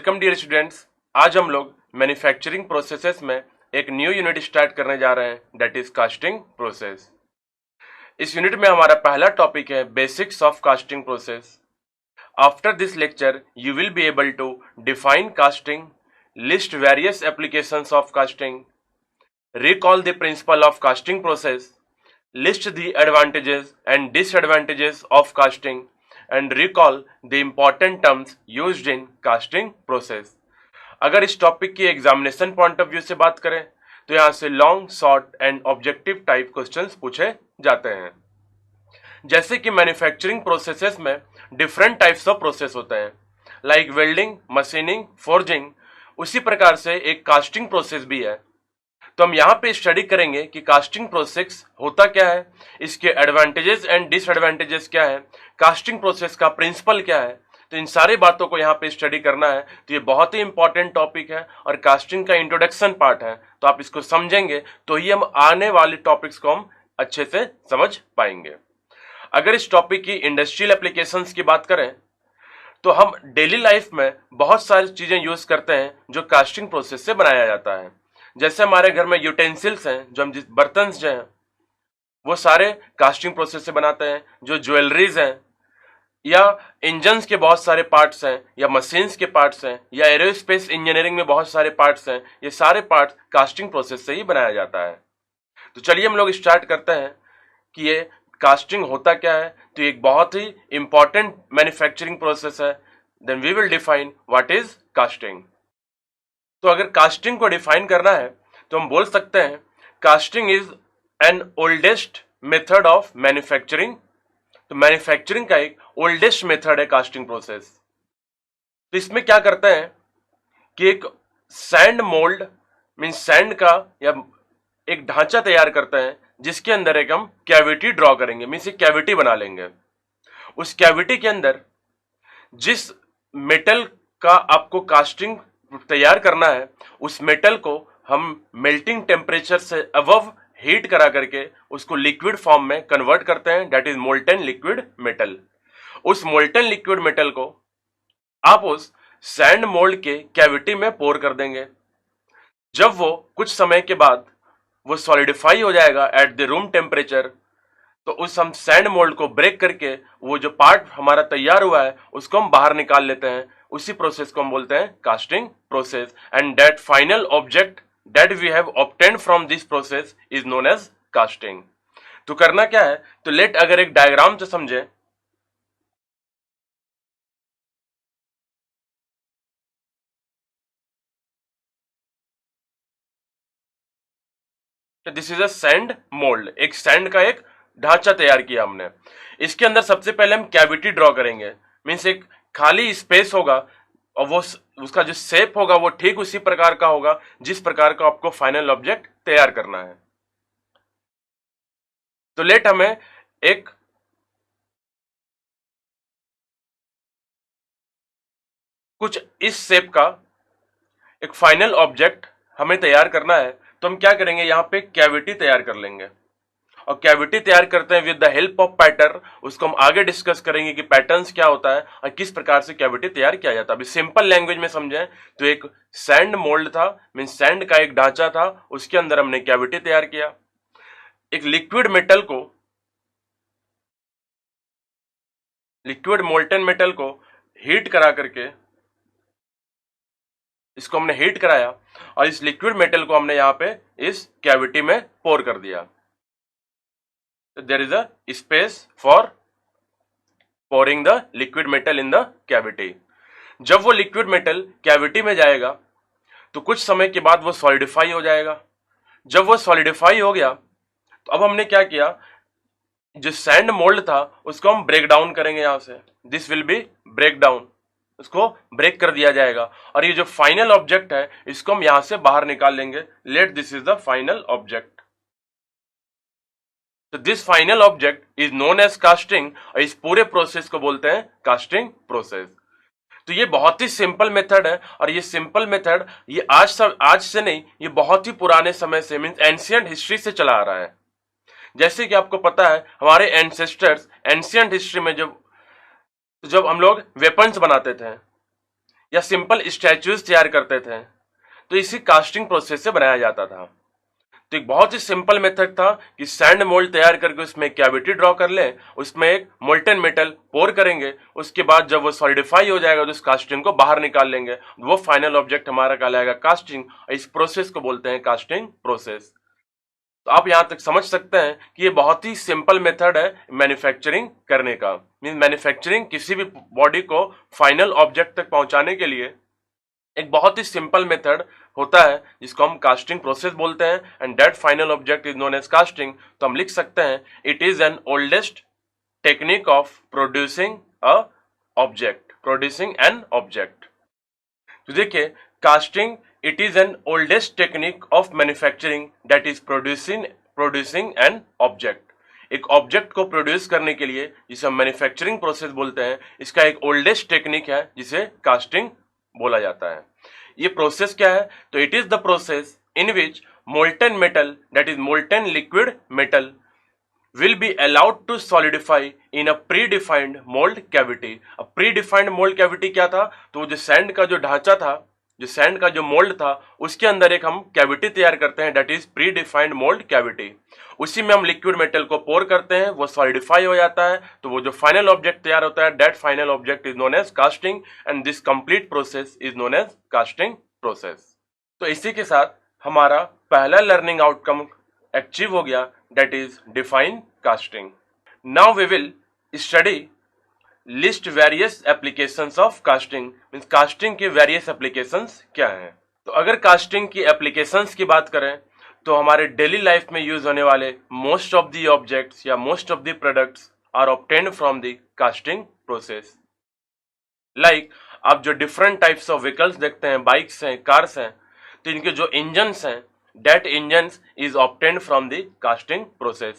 Welcome dear students. आज हम लोग मैन्युफैक्चरिंग प्रोसेसेस में एक न्यू यूनिट स्टार्ट करने जा रहे हैं, दैट इज कास्टिंग प्रोसेस। इस यूनिट में हमारा पहला टॉपिक है basics of casting process. After this lecture you will be able to define casting, list various applications of casting, recall the principle of casting process, list the advantages and disadvantages of casting, and recall the important terms used in casting process। अगर इस topic की examination point of view से बात करें तो यहां से long, short and objective type questions पूछे जाते हैं। जैसे कि मैन्युफैक्चरिंग प्रोसेसेस में डिफरेंट टाइप्स ऑफ प्रोसेस होते हैं, लाइक वेल्डिंग, मशीनिंग, फोर्जिंग, उसी प्रकार से एक कास्टिंग प्रोसेस भी है। तो हम यहाँ पे स्टडी करेंगे कि कास्टिंग प्रोसेस होता क्या है, इसके एडवांटेजेस एंड डिसएडवांटेजेस क्या है, कास्टिंग प्रोसेस का प्रिंसिपल क्या है। तो इन सारी बातों को यहाँ पे स्टडी करना है। तो ये बहुत ही इंपॉर्टेंट टॉपिक है और कास्टिंग का इंट्रोडक्शन पार्ट है। तो आप इसको समझेंगे तो ही हम आने वाले टॉपिक्स को हम अच्छे से समझ पाएंगे। अगर इस टॉपिक की इंडस्ट्रियल एप्लीकेशंस की बात करें तो हम डेली लाइफ में बहुत सारी चीजें यूज करते हैं जो कास्टिंग प्रोसेस से बनाया जाता है। जैसे हमारे घर में यूटेंसिल्स हैं, जो हम जिस बर्तन जो हैं वो सारे कास्टिंग प्रोसेस से बनाते हैं। जो ज्वेलरीज हैं या इंजन्स के बहुत सारे पार्ट्स हैं या मशीन्स के पार्ट्स हैं या एरोस्पेस इंजीनियरिंग में बहुत सारे पार्ट्स हैं, ये सारे पार्ट्स कास्टिंग प्रोसेस से ही बनाया जाता है। तो चलिए हम लोग स्टार्ट करते हैं कि ये कास्टिंग होता क्या है। तो एक बहुत ही इंपॉर्टेंट मैन्युफैक्चरिंग प्रोसेस है। Then we will define what is casting. तो अगर कास्टिंग को डिफाइन करना है तो हम बोल सकते हैं casting is an oldest method of manufacturing. तो मैन्युफैक्चरिंग का एक ओल्डेस्ट मेथड है कास्टिंग प्रोसेस। तो इसमें क्या करते हैं कि एक सैंड मोल्ड मीन सैंड का या एक ढांचा तैयार करते हैं जिसके अंदर एक हम कैविटी ड्रॉ करेंगे, मीन्स एक कैविटी बना लेंगे। उस कैविटी के अंदर जिस मेटल का आपको कास्टिंग तैयार करना है उस मेटल को हम मेल्टिंग टेम्परेचर से अबव हीट करा करके उसको लिक्विड फॉर्म में कन्वर्ट करते हैं, that is molten liquid metal. उस मोल्टन लिक्विड मेटल को आप उस सैंड मोल्ड के कैविटी में पोर कर देंगे। जब वो कुछ समय के बाद वो सॉलिडिफाई हो जाएगा एट द रूम टेम्परेचर, तो उस हम सैंड मोल्ड को ब्रेक करके वो जो पार्ट हमारा तैयार हुआ है उसको हम बाहर निकाल लेते हैं। उसी प्रोसेस को हम बोलते हैं casting process. And that final object that we have obtained from this process is known as casting. तो करना क्या है, तो लेट अगर एक डायग्राम से समझे तो this is a sand mould. एक सैंड का एक ढांचा तैयार किया हमने। इसके अंदर सबसे पहले हम कैविटी ड्रॉ करेंगे, मीन्स एक खाली स्पेस होगा और वो उसका जो शेप होगा वो ठीक उसी प्रकार का होगा जिस प्रकार का आपको फाइनल ऑब्जेक्ट तैयार करना है। तो लेट हमें एक कुछ इस शेप का एक फाइनल ऑब्जेक्ट हमें तैयार करना है। तो हम क्या करेंगे, यहां पे कैविटी तैयार कर लेंगे और कैविटी तैयार करते हैं with the help of pattern. उसको हम आगे डिस्कस करेंगे कि पैटर्न्स क्या होता है और किस प्रकार से कैविटी तैयार किया जाता है। अभी सिंपल लैंग्वेज में समझें तो एक सैंड मोल्ड था, मीन सैंड का एक ढांचा था, उसके अंदर हमने कैविटी तैयार किया। एक लिक्विड मेटल को, लिक्विड मोल्टन मेटल को हीट करा करके इसको हमने हीट कराया और इस लिक्विड मेटल को हमने यहां पे इस कैविटी में पोर कर दिया। There is a space for pouring the liquid metal in the cavity. जब वो लिक्विड मेटल कैविटी में जाएगा तो कुछ समय के बाद वो सॉलिडिफाई हो जाएगा। जब वो सॉलिडिफाई हो गया तो अब हमने क्या किया, जो सैंड मोल्ड था उसको हम ब्रेक डाउन करेंगे। यहां से this will be break down, उसको ब्रेक कर दिया जाएगा और ये जो फाइनल ऑब्जेक्ट है इसको हम यहां से बाहर निकाल लेंगे। Let this is the final object. तो this final object is known as casting और इस पूरे प्रोसेस को बोलते हैं कास्टिंग प्रोसेस। तो ये बहुत ही सिंपल मेथड है और ये सिंपल मेथड ये आज से नहीं, ये बहुत ही पुराने समय से मींस एंशिएंट हिस्ट्री से चला आ रहा है। जैसे कि आपको पता है हमारे एंसेस्टर्स एंशिएंट हिस्ट्री में जब हम लोग वेपन्स बनाते थे या सिंपल स्टैचूज तैयार करते थे, तो इसी कास्टिंग प्रोसेस से बनाया जाता था। तो एक बहुत ही सिंपल मेथड था कि सैंड मोल्ड तैयार करके उसमें कैविटी ड्रॉ कर लें, उसमें एक मोल्टन मेटल पोर करेंगे, उसके बाद जब वो सॉलिडिफाई हो जाएगा तो उस कास्टिंग को बाहर निकाल लेंगे, वो फाइनल ऑब्जेक्ट हमारा कहलाएगा कास्टिंग। इस प्रोसेस को बोलते हैं कास्टिंग प्रोसेस। तो आप यहां तक समझ सकते हैं कि ये बहुत ही सिंपल मेथड है मैन्युफैक्चरिंग करने का। मीन मैन्युफैक्चरिंग किसी भी बॉडी को फाइनल ऑब्जेक्ट तक पहुंचाने के लिए एक बहुत ही सिंपल मेथड होता है जिसको हम कास्टिंग प्रोसेस बोलते हैं, and that final object is known as casting. तो हम लिख सकते हैं it is an oldest technique of producing an object. तो देखिए, casting it is an oldest technique of manufacturing that is producing an object. एक ऑब्जेक्ट को produce करने के लिए जिसे हम मैन्युफैक्चरिंग प्रोसेस बोलते हैं, इसका एक ओल्डेस्ट टेक्निक है जिसे कास्टिंग बोला जाता है। ये प्रोसेस क्या है? तो it is the process in which molten metal that is molten liquid metal will be allowed to solidify in a predefined mold cavity। अब predefined mold cavity क्या था? तो जो सैंड का जो ढांचा था, जो सैंड का जो मोल्ड था, उसके अंदर एक हम कैविटी तैयार करते हैं, that is predefined mould cavity. उसी में हम लिक्विड मेटल को पोर करते हैं, वो सॉलिडिफाई हो जाता है, तो वो जो फाइनल ऑब्जेक्ट तैयार होता है, that final object is known as casting, and this complete process is known as casting process. तो इसी के साथ हमारा पहला लर्निंग आउटकम अचीव हो गया, that is define casting। Now we will study list various applications of casting। Means casting के various applications क्या हैं। तो अगर कास्टिंग की applications की बात करें तो हमारे डेली लाइफ में यूज होने वाले मोस्ट ऑफ द ऑब्जेक्ट्स या most of the products are obtained from the casting process. Like आप जो डिफरेंट टाइप्स ऑफ व्हीकल्स देखते हैं, बाइक्स हैं, कार्स हैं, तो इनके जो इंजन्स हैं, that engines is obtained from the casting process।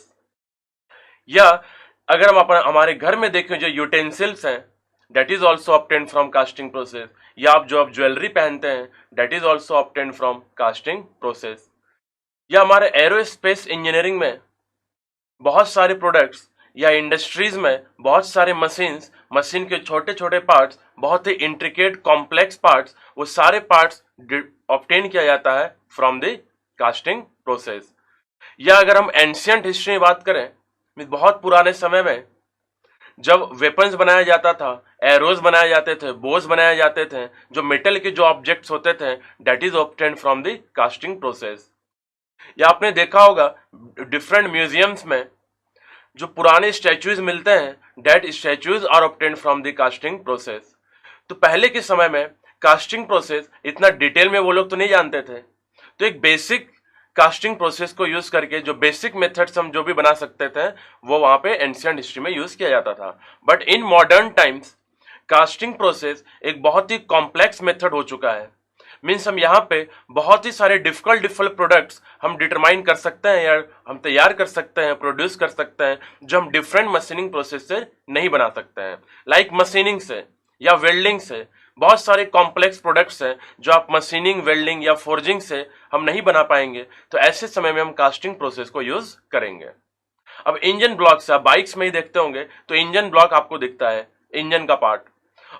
या अगर हम अपना हमारे घर में देखें जो यूटेंसिल्स हैं, that is also obtained from casting process। या आप जो ज्वेलरी पहनते हैं, that is also obtained from casting process। या हमारे एरोस्पेस इंजीनियरिंग में बहुत सारे प्रोडक्ट्स या इंडस्ट्रीज में बहुत सारे मशीन के छोटे छोटे पार्ट्स, बहुत ही इंट्रिकेट कॉम्प्लेक्स पार्ट्स, वो सारे पार्ट्स ऑब्टेन किया जाता है फ्रॉम द कास्टिंग प्रोसेस। या अगर हम एंशियंट हिस्ट्री में बात करें, बहुत पुराने समय में जब वेपन्स बनाया जाता था, एरोज बनाए जाते थे, बोस बनाए जाते थे, जो मेटल के जो ऑब्जेक्ट्स होते थे, that is obtained from the casting process. या आपने देखा होगा डिफरेंट म्यूजियम्स में जो पुराने स्टैचूज मिलते हैं, that statues are obtained from the casting process. तो पहले के समय में कास्टिंग प्रोसेस इतना डिटेल में वो लोग तो नहीं जानते थे, तो एक बेसिक कास्टिंग प्रोसेस को यूज करके जो बेसिक मेथड्स हम जो भी बना सकते थे, वो वहां पे एंशिएंट हिस्ट्री में यूज किया जाता था। But in modern times casting process एक बहुत ही कॉम्प्लेक्स मेथड हो चुका है। मीन्स हम यहाँ पे बहुत ही सारे डिफिकल्ट प्रोडक्ट्स हम डिटरमाइन कर सकते हैं या हम तैयार कर सकते हैं, प्रोड्यूस कर सकते हैं, जो हम डिफरेंट मशीनिंग प्रोसेस से नहीं बना सकते हैं। लाइक मशीनिंग से या वेल्डिंग से बहुत सारे कॉम्प्लेक्स प्रोडक्ट्स हैं जो आप मशीनिंग, वेल्डिंग या फोर्जिंग से हम नहीं बना पाएंगे, तो ऐसे समय में हम कास्टिंग प्रोसेस को यूज करेंगे। अब इंजन ब्लॉक्स आप बाइक्स में ही देखते होंगे, तो इंजन ब्लॉक आपको दिखता है, इंजन का पार्ट।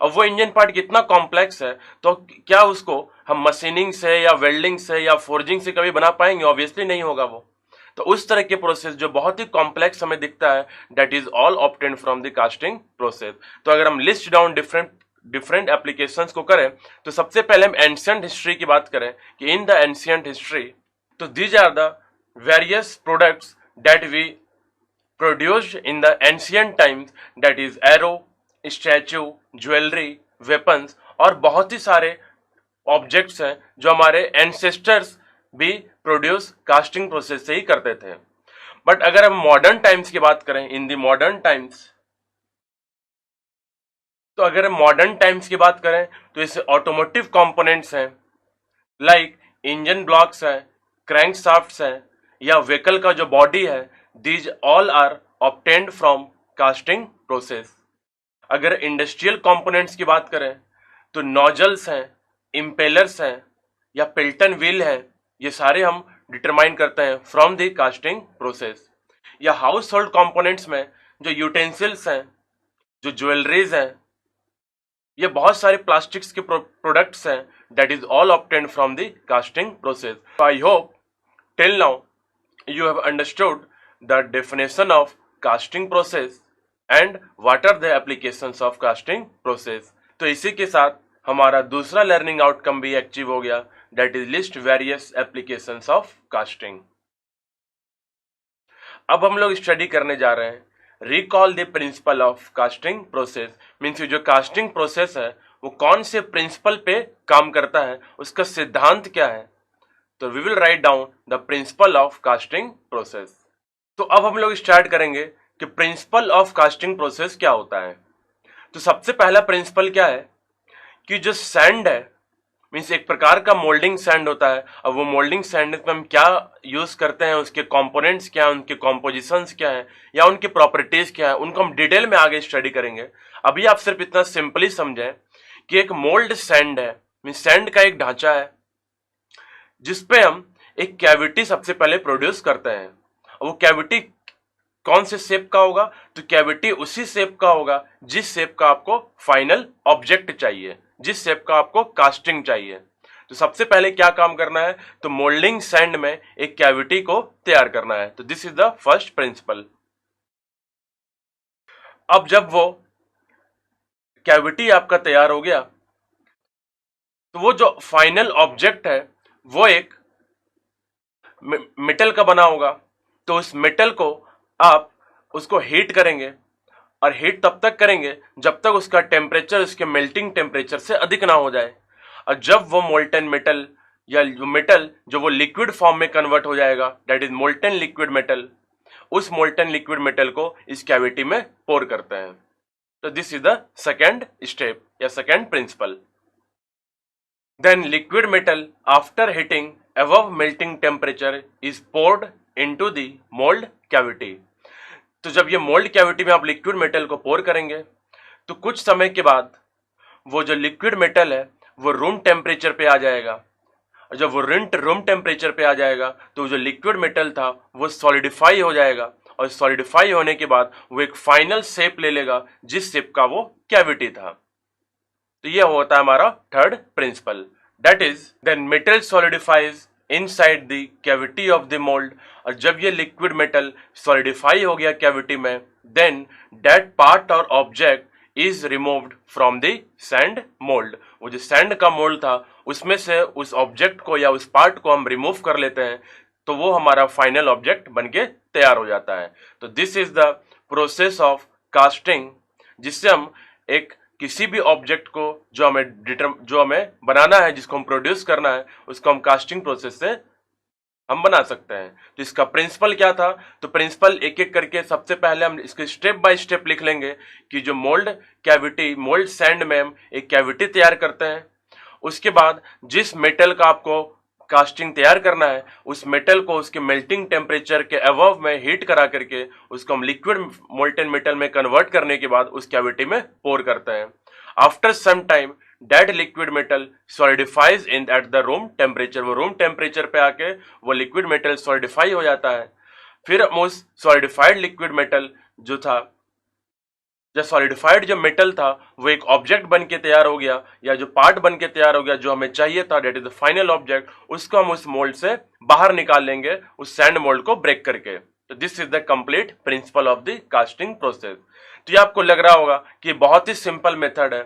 अब वो इंजन पार्ट कितना कॉम्प्लेक्स है, तो क्या उसको हम मशीनिंग से या वेल्डिंग से या फोर्जिंग से कभी बना पाएंगे? ऑब्वियसली नहीं होगा वो। तो उस तरह के प्रोसेस जो बहुत ही कॉम्प्लेक्स हमें दिखता है, that is all obtained from the casting process. तो अगर हम लिस्ट डाउन डिफरेंट एप्लीकेशंस को करें, तो सबसे पहले हम एंशिएंट हिस्ट्री की बात करें कि इन द एंशिएंट हिस्ट्री, तो these are the various products that we produced in the ancient times, that is arrow, statue, jewellery, weapons, और बहुत ही सारे ऑब्जेक्ट्स हैं जो हमारे एंसेस्टर्स भी प्रोड्यूस कास्टिंग प्रोसेस से ही करते थे। बट अगर हम मॉडर्न टाइम्स की बात करें, इन द मॉडर्न टाइम्स, तो अगर हम मॉडर्न टाइम्स की बात करें तो इससे ऑटोमोटिव कंपोनेंट्स हैं, लाइक इंजन ब्लॉक्स हैं, क्रैंक शाफ्ट्स हैं, या व्हीकल का जो बॉडी है, these all are obtained from casting process. अगर इंडस्ट्रियल कंपोनेंट्स की बात करें तो नोजल्स हैं, इम्पेलर्स हैं, या पिल्टन व्हील है, ये सारे हम डिटरमाइन करते हैं फ्रॉम द कास्टिंग प्रोसेस। या हाउस होल्ड कंपोनेंट्स में जो यूटेंसिल्स हैं, जो ज्वेलरीज हैं, ये बहुत सारे प्लास्टिक्स के प्रोडक्ट्स हैं that is all obtained from the casting process. I hope till now you have understood the definition of casting process and what are the applications of casting process. तो इसी के साथ हमारा दूसरा लर्निंग आउटकम भी achieve हो गया, that is list various applications of casting. अब हम लोग स्टडी करने जा रहे हैं recall the principle of casting process. Means जो कास्टिंग प्रोसेस है वो कौन से प्रिंसिपल पे काम करता है, उसका सिद्धांत क्या है. तो we will write down the principle of casting process. तो अब हम लोग स्टार्ट करेंगे कि प्रिंसिपल ऑफ कास्टिंग प्रोसेस क्या होता है. तो सबसे पहला प्रिंसिपल क्या है कि जो सैंड है, मीन्स एक प्रकार का मोल्डिंग सैंड होता है. अब वो मोल्डिंग सैंड में हम क्या यूज करते हैं, उसके कंपोनेंट्स क्या है, उनके कॉम्पोजिशंस क्या है या उनकी प्रॉपर्टीज क्या है, उनको हम डिटेल में आगे स्टडी करेंगे. अभी आप सिर्फ इतना सिंपली समझें कि एक मोल्ड सैंड है, मीन्स सैंड का एक ढांचा है जिसपे हम एक कैविटी सबसे पहले प्रोड्यूस करते हैं. वो कैविटी कौन से शेप का होगा, तो कैविटी उसी शेप का होगा जिस शेप का आपको फाइनल ऑब्जेक्ट चाहिए, जिस शेप का आपको कास्टिंग चाहिए. तो सबसे पहले क्या काम करना है, तो मोल्डिंग सैंड में एक कैविटी को तैयार करना है. तो this is the first principle. अब जब वो कैविटी आपका तैयार हो गया तो वो जो फाइनल ऑब्जेक्ट है वो एक मेटल का बना होगा. तो उस मेटल को आप उसको हीट करेंगे और हीट तब तक करेंगे जब तक उसका टेम्परेचर उसके मेल्टिंग टेम्परेचर से अधिक ना हो जाए. और जब वो मोल्टन मेटल या मेटल जो वो लिक्विड फॉर्म में कन्वर्ट हो जाएगा, that is molten liquid metal, उस मोल्टन लिक्विड मेटल को इस कैविटी में पोर करते हैं. तो this is the second step या second principle. Then liquid metal after heating above melting temperature is poured into the mold cavity. तो जब ये मोल्ड कैविटी में आप लिक्विड मेटल को पोर करेंगे तो कुछ समय के बाद वो जो लिक्विड मेटल है वो रूम टेम्परेचर पे आ जाएगा. और जब वो रूम टेम्परेचर पे आ जाएगा तो जो लिक्विड मेटल था वो सॉलिडिफाई हो जाएगा. और सॉलिडिफाई होने के बाद वो एक फाइनल शेप ले लेगा जिस शेप का वो कैविटी था. तो ये होता है हमारा third principle. That is then metal solidifies inside the cavity of the mould. और जब ये लिक्विड मेटल सॉलिडिफाई हो गया कैविटी में, देन दैट पार्ट और object is removed from the sand mould. वो जो सैंड का मोल्ड था उसमें से उस ऑब्जेक्ट को या उस पार्ट को हम रिमूव कर लेते हैं, तो वो हमारा फाइनल ऑब्जेक्ट बनके तैयार हो जाता है. तो this is the process of casting, जिससे हम एक किसी भी ऑब्जेक्ट को जो हमें बनाना है, जिसको हम प्रोड्यूस करना है, उसको हम कास्टिंग प्रोसेस से हम बना सकते हैं. तो इसका प्रिंसिपल क्या था, तो प्रिंसिपल एक एक करके सबसे पहले हम इसको स्टेप बाय स्टेप लिख लेंगे कि जो मोल्ड सैंड में हम एक कैविटी तैयार करते हैं. उसके बाद जिस मेटल का आपको कास्टिंग तैयार करना है उस मेटल को उसके मेल्टिंग टेम्परेचर के अबव में हीट करा करके उसको हम लिक्विड मोल्टन मेटल में कन्वर्ट करने के बाद उस कैविटी में पोर करते हैं. After some time that liquid metal solidifies in at the room temperature. वो रूम टेम्परेचर पे आके वो लिक्विड मेटल सॉलिडिफाई हो जाता है. फिर हम उस सॉलिडिफाइड लिक्विड मेटल जो था, जो सॉलिडिफाइड जो मेटल था वो एक ऑब्जेक्ट बन के तैयार हो गया या जो पार्ट बन के तैयार हो गया जो हमें चाहिए था, that is the final object. उसको हम उस मोल्ड से बाहर निकाल लेंगे उस सैंड मोल्ड को ब्रेक करके. तो this is the complete principal of the casting process. तो ये आपको लग रहा होगा कि बहुत ही सिंपल मेथड है,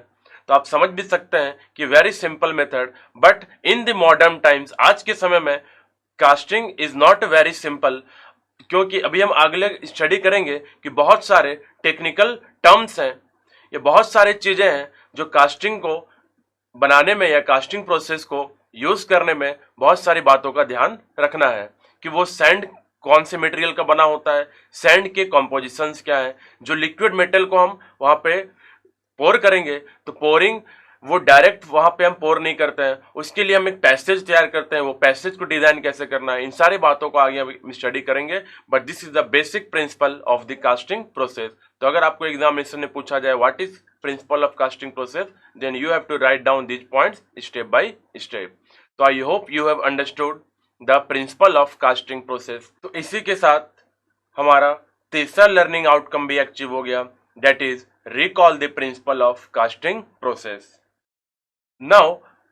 तो आप समझ भी सकते हैं कि very simple method. But in the modern times, आज के समय में casting is not very simple, क्योंकि अभी हम अगले स्टडी करेंगे कि बहुत सारे टेक्निकल टर्म्स हैं, ये बहुत सारे चीजें हैं जो कास्टिंग को बनाने में या कास्टिंग प्रोसेस को यूज करने में बहुत सारी बातों का ध्यान रखना है कि वो सैंड कौन से मटेरियल का बना होता है, सैंड के कॉम्पोजिशंस क्या है. जो लिक्विड मेटल को हम वहां पे पोर करेंगे तो पोरिंग वो डायरेक्ट वहां पे हम पोर नहीं करते हैं, उसके लिए हम एक पैसेज तैयार करते हैं. वो पैसेज को डिजाइन कैसे करना है, इन सारी बातों को आगे हम स्टडी करेंगे. But this is the basic principle of the casting process. तो अगर आपको एग्जामिनेशन में पूछा जाए what is principle of casting process, then you have to write down these points step by step. तो I hope you have understood the principle of casting process. तो इसी के साथ हमारा तीसरा लर्निंग आउटकम भी अचीव हो गया, that is recall the principle of casting process. Now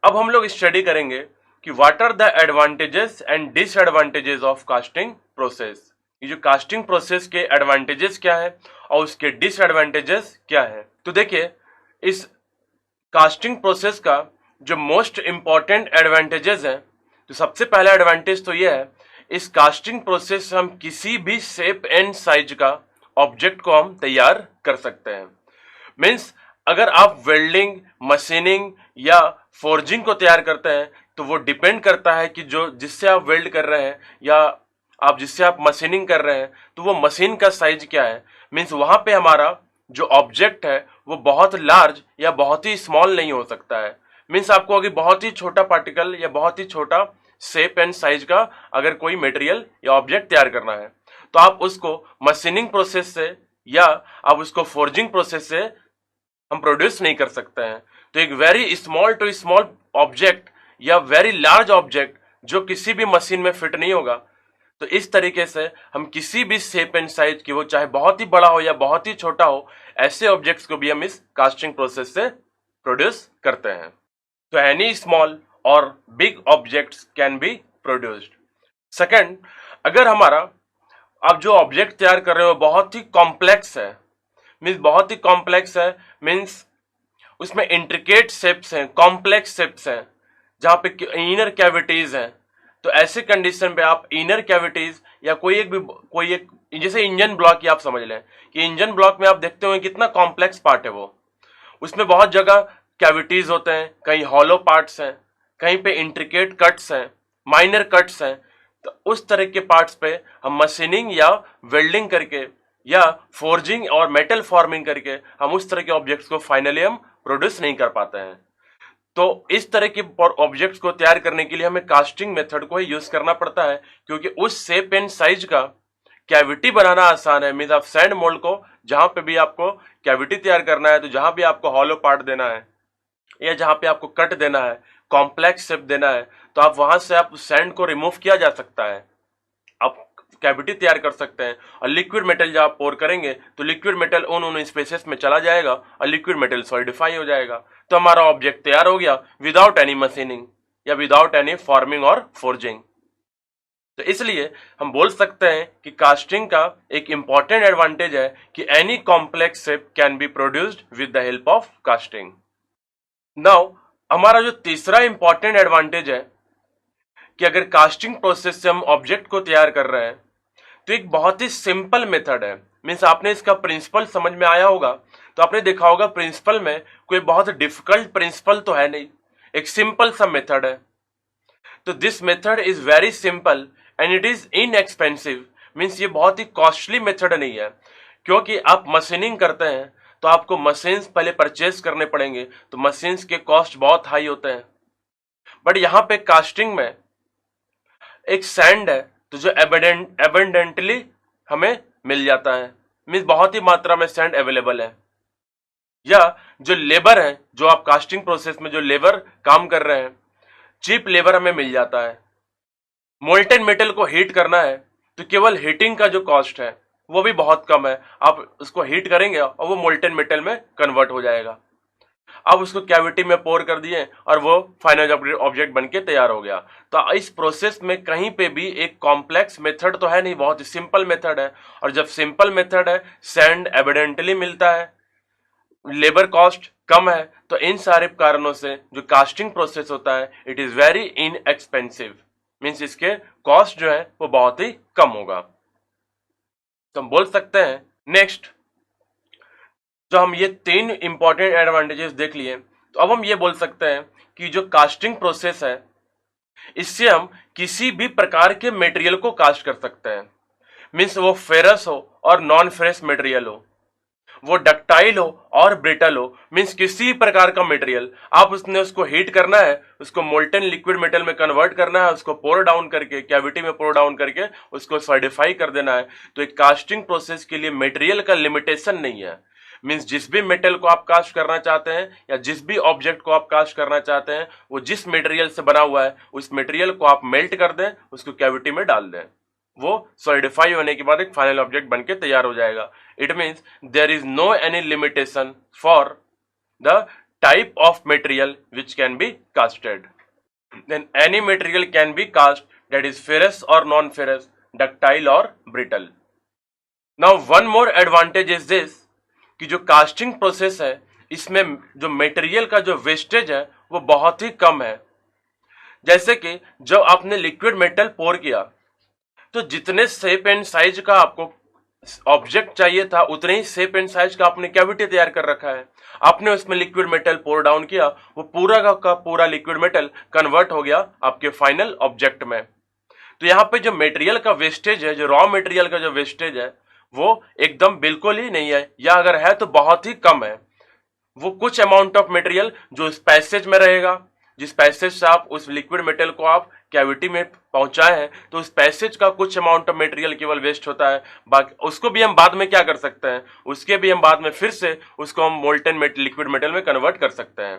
अब हम लोग स्टडी करेंगे कि what are the advantages and disadvantages of casting process. ये जो कास्टिंग प्रोसेस के एडवांटेजेस क्या है और उसके डिसएडवांटेजेस क्या है। तो देखिए, इस कास्टिंग प्रोसेस का जो मोस्ट इंपॉर्टेंट एडवांटेजेस है, तो सबसे पहला एडवांटेज तो ये है, इस कास्टिंग प्रोसेस से हम किसी भी शेप एंड साइज का ऑब्जेक्ट को हम तैयार कर सकते हैं। मीन्स अगर आप वेल्डिंग, मशीनिंग या फोर्जिंग को तैयार करते हैं तो वो डिपेंड करता है कि जो जिससे आप वेल्ड कर रहे हैं या आप जिससे आप मशीनिंग कर रहे हैं तो वो मशीन का साइज क्या है। मीन्स वहां पे हमारा जो ऑब्जेक्ट है वो बहुत लार्ज या बहुत ही स्मॉल नहीं हो सकता है। मीन्स आपको अगर बहुत ही छोटा पार्टिकल या बहुत ही छोटा शेप एंड साइज का अगर कोई मटेरियल या ऑब्जेक्ट तैयार करना है तो आप उसको मशीनिंग प्रोसेस से या आप उसको फोर्जिंग प्रोसेस से हम प्रोड्यूस नहीं कर सकते हैं। तो एक very small too small object या वेरी लार्ज ऑब्जेक्ट जो किसी भी मशीन में फिट नहीं होगा, तो इस तरीके से हम किसी भी शेप एंड साइज की, वो चाहे बहुत ही बड़ा हो या बहुत ही छोटा हो, ऐसे ऑब्जेक्ट्स को भी हम इस कास्टिंग प्रोसेस से प्रोड्यूस करते हैं। तो एनी स्मॉल और big objects can be produced. Second, अगर हमारा आप जो ऑब्जेक्ट तैयार कर रहे हो बहुत ही कॉम्प्लेक्स है, मीन्स बहुत ही कॉम्प्लेक्स है, मीन्स उसमें इंट्रिकेट शेप्स हैं, कॉम्प्लेक्स शेप्स हैं, जहां पे इनर कैविटीज हैं, तो ऐसे कंडीशन पे आप इनर कैविटीज या कोई एक जैसे इंजन ब्लॉक ही आप समझ लें कि इंजन ब्लॉक में आप देखते हो कितना कॉम्प्लेक्स पार्ट है, वो उसमें बहुत जगह कैविटीज होते हैं, कहीं हॉलो पार्ट्स हैं, कहीं पे इंट्रिकेट कट्स हैं, माइनर कट्स हैं। तो उस तरह के पार्ट्स पे हम मशीनिंग या वेल्डिंग करके या फोर्जिंग और मेटल फॉर्मिंग करके हम उस तरह के ऑब्जेक्ट्स को फाइनली हम प्रोड्यूस नहीं कर पाते हैं। तो इस तरह के ऑब्जेक्ट्स को तैयार करने के लिए हमें कास्टिंग मेथड को ही यूज करना पड़ता है, क्योंकि उस शेप एंड साइज का कैविटी बनाना आसान है। मीन्स आप सैंड मोल्ड को जहां पे भी आपको कैविटी तैयार करना है, तो जहां भी आपको हॉलो पार्ट देना है या जहां पे आपको कट देना है, कॉम्प्लेक्स शेप देना है, तो आप वहां से आप सैंड को रिमूव किया जा सकता है, आप कैविटी तैयार कर सकते हैं। और लिक्विड मेटल जब आप पोर करेंगे तो लिक्विड मेटल उन स्पेसेस में चला जाएगा और लिक्विड मेटल सॉलिडिफाई हो जाएगा, तो हमारा ऑब्जेक्ट तैयार हो गया विदाउट एनी मशीनिंग या विदाउट एनी फॉर्मिंग और फोर्जिंग। तो इसलिए हम बोल सकते हैं कि कास्टिंग का एक इंपॉर्टेंट एडवांटेज है कि any complex shape can be produced with the help of casting. Now हमारा जो तीसरा इंपॉर्टेंट एडवांटेज है कि अगर कास्टिंग प्रोसेस से हम ऑब्जेक्ट को तैयार कर रहे हैं तो एक बहुत ही सिंपल मेथड है। मीन्स आपने इसका प्रिंसिपल समझ में आया होगा, तो आपने देखा होगा प्रिंसिपल में कोई बहुत डिफिकल्ट प्रिंसिपल तो है नहीं, एक सिंपल सा मेथड है। तो this method is very simple and it is inexpensive. Means ये बहुत ही कॉस्टली मेथड नहीं है, क्योंकि आप मशीनिंग करते हैं तो आपको मशीन्स पहले परचेज करने पड़ेंगे, तो मशीन्स के कॉस्ट बहुत हाई होते हैं। बट यहाँ पे कास्टिंग में एक सैंड है तो जो एबंडेंटली हमें मिल जाता है, मीन्स बहुत ही मात्रा में सैंड अवेलेबल है। या जो लेबर है, जो आप कास्टिंग प्रोसेस में जो लेबर काम कर रहे हैं, चीप लेबर हमें मिल जाता है। मोल्टेन मेटल को हीट करना है तो केवल हीटिंग का जो कॉस्ट है वो भी बहुत कम है, आप उसको हीट करेंगे और वो मोल्टेन मेटल में कन्वर्ट हो जाएगा। अब उसको कैविटी में पोर कर दिए और वो फाइनल ऑब्जेक्ट बनके तैयार हो गया। तो इस प्रोसेस में कहीं पे भी एक कॉम्प्लेक्स मेथड तो है नहीं, बहुत ही सिंपल मेथड है। और जब सिंपल मेथड है, सैंड एविडेंटली मिलता है, लेबर कॉस्ट कम है, तो इन सारे कारणों से जो कास्टिंग प्रोसेस होता है it is very inexpensive. Means इसके कॉस्ट जो है वो बहुत ही कम होगा। तो हम बोल सकते हैं नेक्स्ट, जो हम ये तीन इंपॉर्टेंट एडवांटेजेस देख लिए, तो अब हम ये बोल सकते हैं कि जो कास्टिंग प्रोसेस है इससे हम किसी भी प्रकार के मटेरियल को कास्ट कर सकते हैं। मीन्स वो फेरस हो और नॉन फेरस मटेरियल हो, वो डक्टाइल हो और ब्रिटल हो, मीन्स किसी प्रकार का मटेरियल आप उसको हीट करना है, उसको मोल्टेन लिक्विड मेटल में कन्वर्ट करना है, उसको पोर डाउन करके कैविटी में पोर डाउन करके उसको सॉलिडिफाई कर देना है। तो एक कास्टिंग प्रोसेस के लिए मटेरियल का लिमिटेशन नहीं है। मीन्स जिस भी मेटल को आप कास्ट करना चाहते हैं या जिस भी ऑब्जेक्ट को आप कास्ट करना चाहते हैं, वो जिस मटेरियल से बना हुआ है उस मटेरियल को आप मेल्ट कर दें, उसको कैविटी में डाल दें। वो सॉलिडिफाई होने के बाद एक फाइनल ऑब्जेक्ट बन के तैयार हो जाएगा। It means there is no any limitation for the type of material which can be casted. Then any material can be cast that is ferrous और नॉन फेरस, डक्टाइल और brittle. Now one more advantage is this कि जो casting process है इसमें जो material का जो wastage है वो बहुत ही कम है। जैसे कि जब आपने लिक्विड मेटल पोर किया तो जितने शेप एंड साइज का आपको ऑब्जेक्ट चाहिए था उतने ही शेप एंड साइज का आपने कैविटी तैयार कर रखा है। आपने उसमें लिक्विड मेटल पोर डाउन किया, वो पूरा का पूरा लिक्विड मेटल कन्वर्ट हो गया आपके फाइनल ऑब्जेक्ट में। तो यहाँ पे जो मटेरियल का वेस्टेज है, जो रॉ मटेरियल का जो वेस्टेज है वो एकदम बिल्कुल ही नहीं है, या अगर है तो बहुत ही कम है। वो कुछ अमाउंट ऑफ मटेरियल जो इस पैसेज में रहेगा, जिस पैसेज से आप उस लिक्विड मेटल को आप कैविटी में पहुंचाए हैं, तो उस पैसेज का कुछ अमाउंट ऑफ मटेरियल केवल वेस्ट होता है। बाकी उसको भी हम बाद में क्या कर सकते हैं, उसके भी हम बाद में फिर से उसको हम मोल्टन लिक्विड मेटल में कन्वर्ट कर सकते हैं।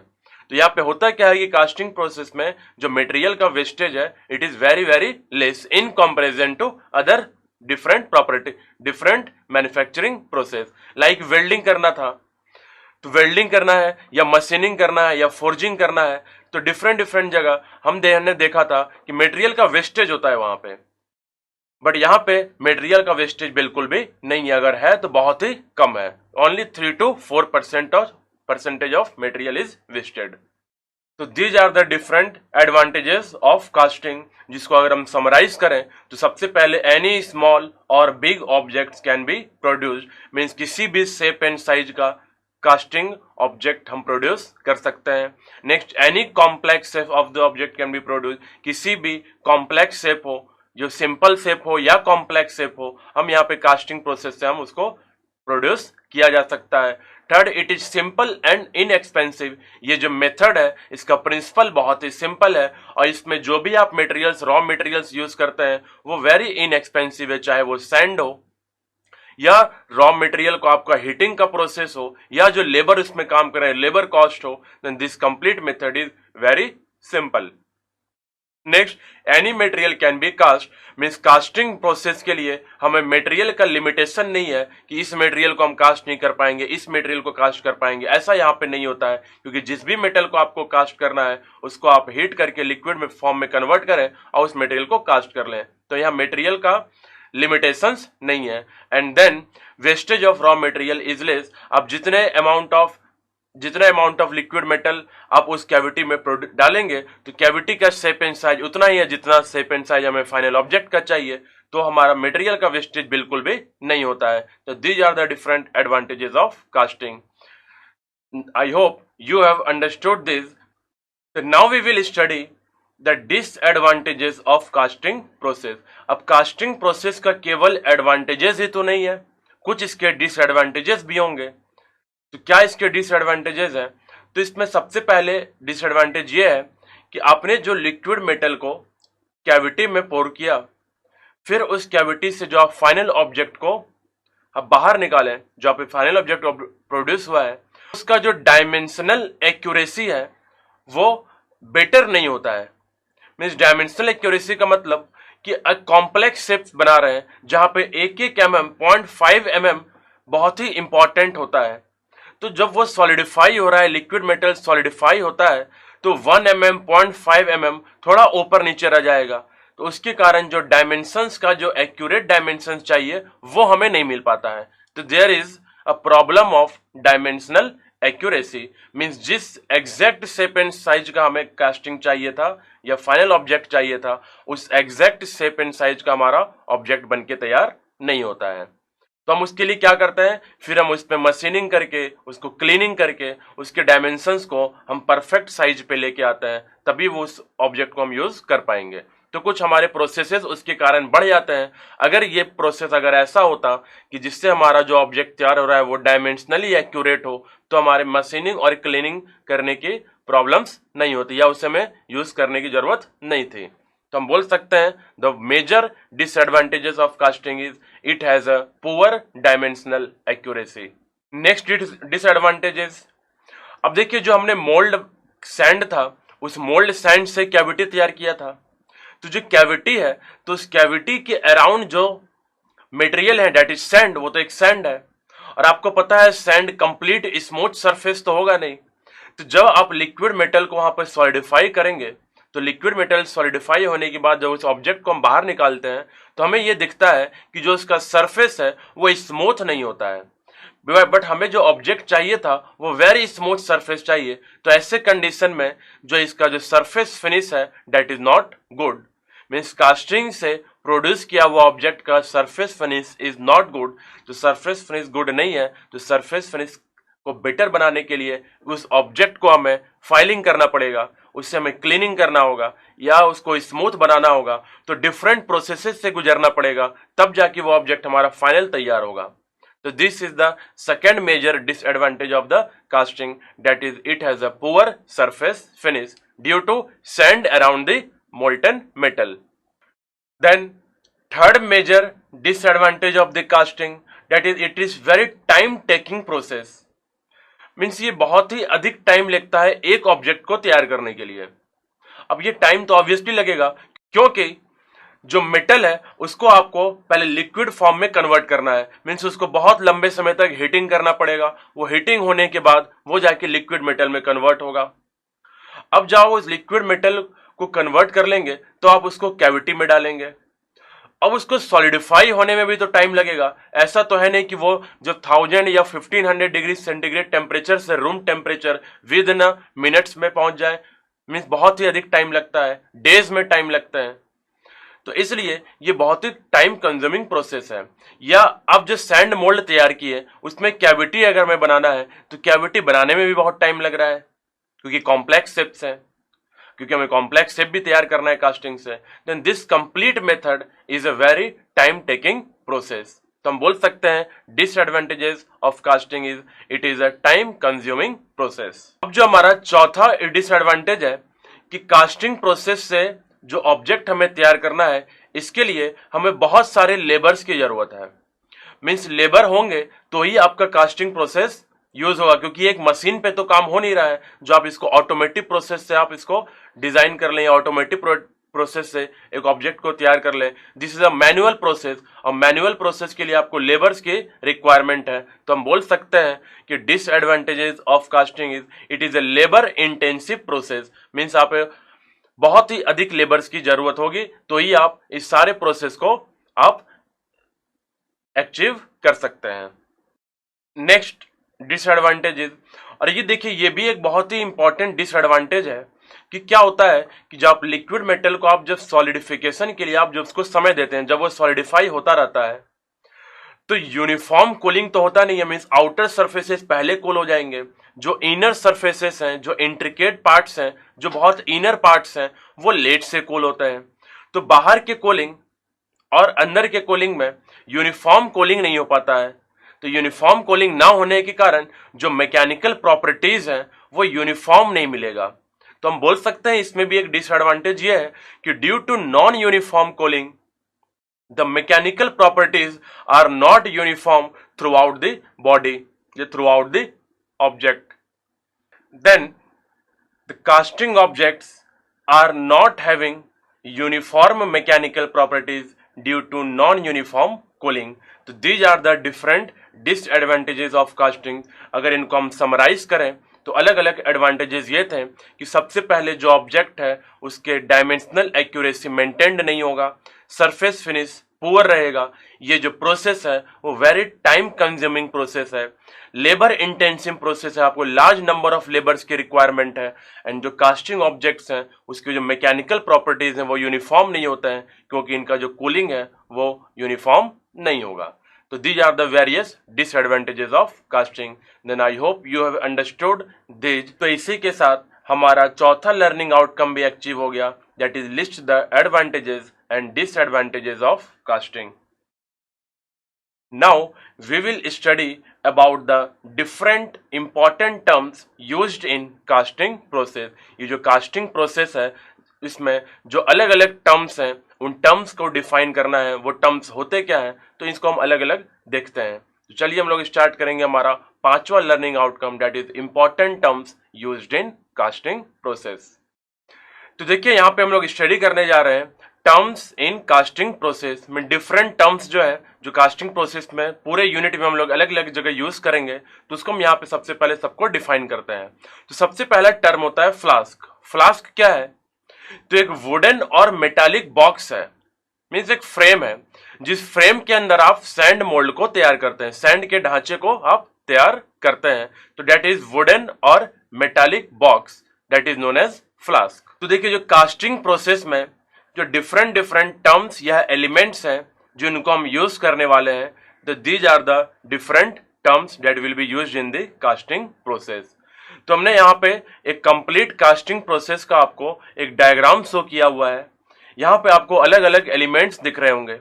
तो यहाँ पे होता क्या है कि कास्टिंग प्रोसेस में जो मटेरियल का वेस्टेज है it is very very less in comparison to other different property, different manufacturing process. Like welding करना था, तो वेल्डिंग करना है या मशीनिंग करना है या फोर्जिंग करना है, तो डिफरेंट डिफरेंट जगह हमने देखा था कि मटेरियल का वेस्टेज होता है वहां पे। बट यहाँ पे मटेरियल का वेस्टेज बिल्कुल भी नहीं है, अगर है तो बहुत ही कम है। Only 3 to 4% of material is wasted. तो these are the different advantages of casting, जिसको अगर हम समराइज करें तो सबसे पहले एनी स्मॉल और big objects can be produced, means किसी भी शेप एंड साइज का कास्टिंग ऑब्जेक्ट हम प्रोड्यूस कर सकते हैं। Next, any complex shape of the object can be produce, किसी भी कॉम्प्लेक्स शेप हो, जो सिंपल शेप हो या कॉम्प्लेक्स शेप हो, हम यहाँ पे कास्टिंग प्रोसेस से हम उसको प्रोड्यूस किया जा सकता है। Third, it is simple and inexpensive. ये जो मेथड है इसका प्रिंसिपल बहुत ही सिंपल है और इसमें जो भी आप मटेरियल्स, रॉ मटेरियल्स यूज करते हैं वो वेरी इनएक्सपेंसिव है, चाहे वो सैंड हो या रॉ मटेरियल को आपका हीटिंग का प्रोसेस हो या जो लेबर इसमें काम कर रहे हैं लेबर कॉस्ट हो, then this complete method is very simple. Next, any material can be cast, means casting process के लिए हमें मटेरियल का लिमिटेशन नहीं है कि इस मटेरियल को हम कास्ट नहीं कर पाएंगे, इस मटेरियल को कास्ट कर पाएंगे, ऐसा यहाँ पे नहीं होता है। क्योंकि जिस भी मेटल को आपको कास्ट करना है उसको आप हीट करके लिक्विड में फॉर्म में कन्वर्ट करें और उस मटेरियल को कास्ट कर लें। तो यहाँ मटेरियल का लिमिटेशंस नहीं है। And then wastage of raw material is less. अब जितने अमाउंट ऑफ लिक्विड मेटल आप उस कैविटी में डालेंगे तो कैविटी का शेप एंड साइज उतना ही है जितना शेप एंड साइज हमें फाइनल ऑब्जेक्ट का चाहिए, तो हमारा मटेरियल का वेस्टेज बिल्कुल भी नहीं होता है। तो these are the different advantages of casting. I hope you have understood this. Now we will study the disadvantages of casting process. अब कास्टिंग प्रोसेस का केवल एडवांटेजेस ही तो नहीं है, कुछ इसके डिसएडवांटेजेस भी होंगे। तो क्या इसके डिसएडवांटेजेस हैं? तो इसमें सबसे पहले डिसएडवांटेज ये है कि आपने जो लिक्विड मेटल को कैविटी में पोर किया, फिर उस कैविटी से जो आप फाइनल ऑब्जेक्ट को आप बाहर निकालें, जो आप फाइनल ऑब्जेक्ट प्रोड्यूस हुआ है, उसका जो डायमेंशनल एक्यूरेसी है वो बेटर नहीं होता है। मीन्स डायमेंशनल एक्यूरेसी का मतलब कि कॉम्प्लेक्स शेप्स बना रहे हैं जहां पे 1 mm 0.5 mm बहुत ही इंपॉर्टेंट होता है। तो जब वो सॉलिडिफाई हो रहा है, लिक्विड मेटल सॉलिडिफाई होता है, तो 1 mm 0.5 mm थोड़ा ऊपर नीचे रह जाएगा। तो उसके कारण जो डायमेंशंस का जो एक्यूरेट डायमेंशंस चाहिए वो हमें नहीं मिल पाता है। तो there is a problem of dimensional accuracy, means जिस एग्जैक्ट शेप एंड साइज का हमें कास्टिंग चाहिए था या फाइनल ऑब्जेक्ट चाहिए था, उस एग्जैक्ट शेप एंड साइज का हमारा ऑब्जेक्ट बनके तैयार नहीं होता है। तो हम उसके लिए क्या करते हैं, फिर हम उस पर मशीनिंग करके, उसको क्लीनिंग करके, उसके डायमेंशंस को हम परफेक्ट साइज पे लेके आते हैं, तभी वो उस ऑब्जेक्ट को हम यूज कर पाएंगे। तो कुछ हमारे प्रोसेसेस उसके कारण बढ़ जाते हैं। अगर ये प्रोसेस अगर ऐसा होता कि जिससे हमारा जो ऑब्जेक्ट तैयार हो रहा है वो डायमेंशनली एक्यूरेट हो, तो हमारे मशीनिंग और क्लीनिंग करने की प्रॉब्लम्स नहीं होती या उसे हमें यूज करने की जरूरत नहीं थी। तो हम बोल सकते हैं the major disadvantages of casting is it has a poor dimensional accuracy. Next disadvantages, अब देखिए जो हमने मोल्ड सैंड था, उस मोल्ड सैंड से कैविटी तैयार किया था, तो जो कैविटी है, तो उस कैविटी के अराउंड जो मटेरियल है डेट इज सैंड, वो तो एक सैंड है, और आपको पता है सैंड कंप्लीट स्मूथ सरफेस तो होगा नहीं। तो जब आप लिक्विड मेटल को वहां पर सॉलिडिफाई करेंगे, तो लिक्विड मेटल सॉलिडिफाई होने के बाद जब उस ऑब्जेक्ट को हम बाहर निकालते हैं तो हमें यह दिखता है कि जो उसका सरफेस है वो स्मूथ नहीं होता है, बट हमें जो ऑब्जेक्ट चाहिए था वो वेरी स्मूथ सरफेस चाहिए। तो ऐसे कंडीशन में जो इसका जो सरफेस फिनिश है that is not good, means casting से प्रोड्यूस किया हुआ ऑब्जेक्ट का surface finish is not good. जो सरफेस फिनिश गुड नहीं है, तो सरफेस फिनिश को बेटर बनाने के लिए उस ऑब्जेक्ट को हमें फाइलिंग करना पड़ेगा, उससे हमें क्लीनिंग करना होगा या उसको स्मूथ बनाना होगा। तो डिफरेंट प्रोसेसेस से गुजरना पड़ेगा, तब जाके वो ऑब्जेक्ट हमारा फाइनल तैयार होगा। So this is the second major disadvantage of the casting, that is it has a poor surface finish due to sand around the molten metal. Then third major disadvantage of the casting, that is it is very time taking process. Means ये बहुत ही अधिक time लगता है एक object को तैयार करने के लिए। अब ये टाइम तो ऑब्वियसली लगेगा, क्योंकि जो मेटल है उसको आपको पहले लिक्विड फॉर्म में कन्वर्ट करना है, मीन्स उसको बहुत लंबे समय तक हीटिंग करना पड़ेगा। वो हीटिंग होने के बाद वो जाके लिक्विड मेटल में कन्वर्ट होगा। अब जब उस लिक्विड मेटल को कन्वर्ट कर लेंगे तो आप उसको कैविटी में डालेंगे। अब उसको सॉलिडिफाई होने में भी तो टाइम लगेगा। ऐसा तो है नहीं कि वो जो 1000 या 1500 डिग्री सेंटीग्रेड टेम्परेचर से room temperature with in minutes में पहुंच जाए, मीन्स बहुत ही अधिक टाइम लगता है, डेज में टाइम लगता है। तो इसलिए ये बहुत ही टाइम कंज्यूमिंग प्रोसेस है। या अब जो सैंड मोल्ड तैयार किए उसमें कैविटी अगर हमें बनाना है तो कैविटी बनाने में भी बहुत टाइम लग रहा है, क्योंकि कॉम्प्लेक्स शेप्स है, क्योंकि हमें कॉम्प्लेक्स शेप भी तैयार करना है कास्टिंग से। Then this complete method is a very time taking process. तो हम बोल सकते हैं disadvantages of casting is it is a time consuming process. अब जो हमारा चौथा डिसएडवांटेज है कि कास्टिंग प्रोसेस से जो ऑब्जेक्ट हमें तैयार करना है इसके लिए हमें बहुत सारे लेबर्स की जरूरत है। मीन्स लेबर होंगे तो ही आपका कास्टिंग प्रोसेस यूज होगा, क्योंकि एक मशीन पे तो काम हो नहीं रहा है। जो आप इसको ऑटोमेटिक प्रोसेस से आप इसको डिजाइन कर लें या ऑटोमेटिक प्रोसेस से एक ऑब्जेक्ट को तैयार कर लें, this is a manual process, और मैनुअल प्रोसेस के लिए आपको लेबर्स की रिक्वायरमेंट है। तो हम बोल सकते हैं कि disadvantages of casting is it is a labour intensive process. Means आप बहुत ही अधिक लेबर्स की जरूरत होगी तो ही आप इस सारे प्रोसेस को आप अचीव कर सकते हैं। नेक्स्ट डिसएडवांटेजेस, और ये देखिए ये भी एक बहुत ही इंपॉर्टेंट डिसएडवांटेज है कि क्या होता है कि जब आप लिक्विड मेटल को आप जब सॉलिडिफिकेशन के लिए आप जब उसको समय देते हैं, जब वो सॉलिडिफाई होता रहता है तो यूनिफॉर्म कूलिंग तो होता नहीं है। मीन्स आउटर सरफेसेस पहले कूल हो जाएंगे, जो इनर सरफेसेस हैं, जो इंट्रिकेट पार्ट्स हैं, जो बहुत इनर पार्ट्स हैं, वो लेट से कूल होते हैं। तो बाहर के कूलिंग और अंदर के कूलिंग में यूनिफॉर्म कूलिंग नहीं हो पाता है। तो यूनिफॉर्म कूलिंग ना होने के कारण जो मैकेनिकल प्रॉपर्टीज हैं वो यूनिफॉर्म नहीं मिलेगा। तो हम बोल सकते हैं इसमें भी एक डिसएडवांटेज ये है कि due to non uniform cooling the mechanical properties are not uniform throughout the body, throughout the object. Then the casting objects are not having uniform mechanical properties due to non-uniform cooling. तो these are the different disadvantages of casting. अगर इनको हम summarize करें तो अलग अलग advantages ये थे कि सबसे पहले जो ऑब्जेक्ट है उसके डायमेंशनल एक्यूरेसी मेंटेन्ड नहीं होगा, सरफेस फिनिश पुअर रहेगा, ये जो प्रोसेस है वो वेरी टाइम कंज्यूमिंग प्रोसेस है, लेबर इंटेंसिव प्रोसेस है, आपको लार्ज नंबर ऑफ लेबर्स की रिक्वायरमेंट है, एंड जो कास्टिंग ऑब्जेक्ट्स हैं उसके जो मैकेनिकल प्रॉपर्टीज हैं वो यूनिफॉर्म नहीं होते हैं, क्योंकि इनका जो कूलिंग है वो यूनिफॉर्म नहीं होगा। तो these are the various disadvantages of casting. Then I hope you have understood these. तो इसी के साथ हमारा चौथा लर्निंग आउटकम भी अचीव हो गया, that is list the advantages and disadvantages of casting. Now we will study about the different important terms used in casting process. ये जो casting process है इसमें जो अलग अलग टर्म्स हैं उन टर्म्स को डिफाइन करना है, वो टर्म्स होते क्या हैं तो इसको हम अलग अलग देखते हैं। तो चलिए हम लोग स्टार्ट करेंगे हमारा पांचवा learning outcome, that is important terms used in casting process. तो देखिए यहाँ पे हम लोग स्टडी करने जा रहे हैं टर्म्स इन कास्टिंग प्रोसेस में डिफरेंट टर्म्स जो है जो कास्टिंग प्रोसेस में पूरे यूनिट में हम लोग अलग अलग जगह यूज करेंगे, तो उसको हम यहाँ पे सबसे पहले सबको डिफाइन करते हैं। तो सबसे पहला टर्म होता है फ्लास्क। फ्लास्क क्या है? तो एक वुडन और मेटालिक बॉक्स है, मीन्स एक फ्रेम है जिस फ्रेम के अंदर आप सैंड मोल्ड को तैयार करते हैं, सैंड के ढांचे को आप तैयार करते हैं। तो डेट इज वुडन और metallic box, that is known as flask. तो देखिए जो कास्टिंग प्रोसेस में जो डिफरेंट डिफरेंट टर्म्स या एलिमेंट्स हैं जो इनको हम यूज करने वाले हैं, तो these are the different terms that will be used in the casting process. तो हमने यहाँ पे एक कंप्लीट कास्टिंग प्रोसेस का आपको एक डायग्राम शो किया हुआ है। यहाँ पे आपको अलग अलग एलिमेंट्स दिख रहे होंगे,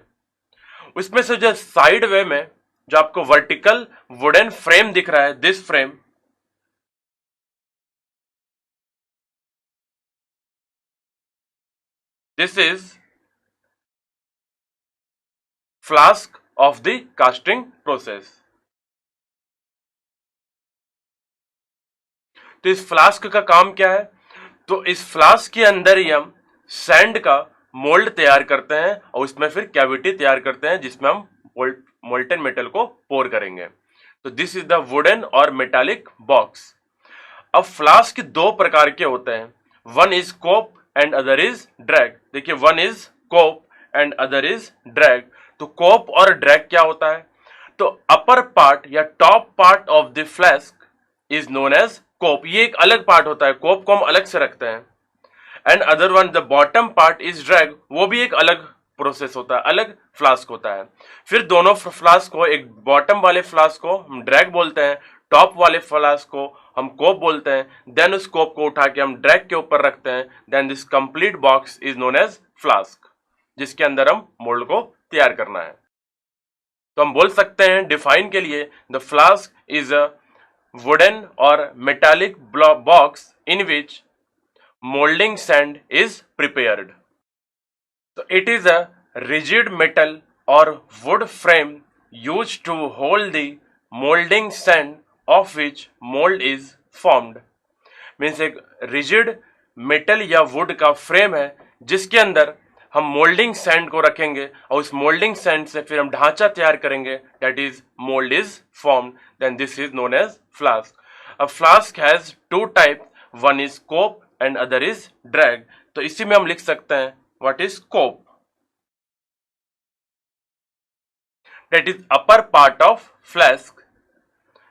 उसमें से जो साइड वे में जो आपको वर्टिकल वुडन फ्रेम दिख रहा है, this frame, this is flask of the casting process. तो इस फ्लास्क का काम क्या है? तो इस फ्लास्क के अंदर ही हम सैंड का मोल्ड तैयार करते हैं और उसमें फिर कैविटी तैयार करते हैं जिसमें हम मोल्टन मेटल को पोर करेंगे। तो दिस इज द वुडन और मेटालिक बॉक्स। अब फ्लास्क दो प्रकार के होते हैं, one is cope and other is drag. देखिए one is cope and other is drag. तो कोप और ड्रैग क्या होता है? तो अपर पार्ट या top part of the flask is known as cope, ये एक अलग पार्ट होता है, कोप को हम अलग से रखते हैं। And other one the bottom part is drag, वो भी एक अलग प्रोसेस होता है, अलग फ्लास्क होता है। फिर दोनों फ्लास्क को, एक बॉटम वाले फ्लास्क को हम ड्रैग बोलते हैं, टॉप वाले फ्लास्क को हम कोप बोलते हैं। देन उस कोप को उठा के हम ड्रैग के ऊपर रखते हैं। Then this complete box is known as flask, जिसके अंदर हम मोल्ड को तैयार करना है। तो हम बोल सकते हैं डिफाइन के लिए, the flask is a wooden or metallic box in which molding sand is prepared. So it is a rigid metal or wood frame used to hold the molding sand of which mold is formed. Means एक rigid metal या wood का frame है जिसके अंदर हम moulding sand को रखेंगे और उस मोल्डिंग सैंड से फिर हम ढांचा तैयार करेंगे, that is mould is formed, then this is known as flask. A flask has two type, one is cope and other is drag. तो इसी में हम लिख सकते हैं what is cope, that is upper part of flask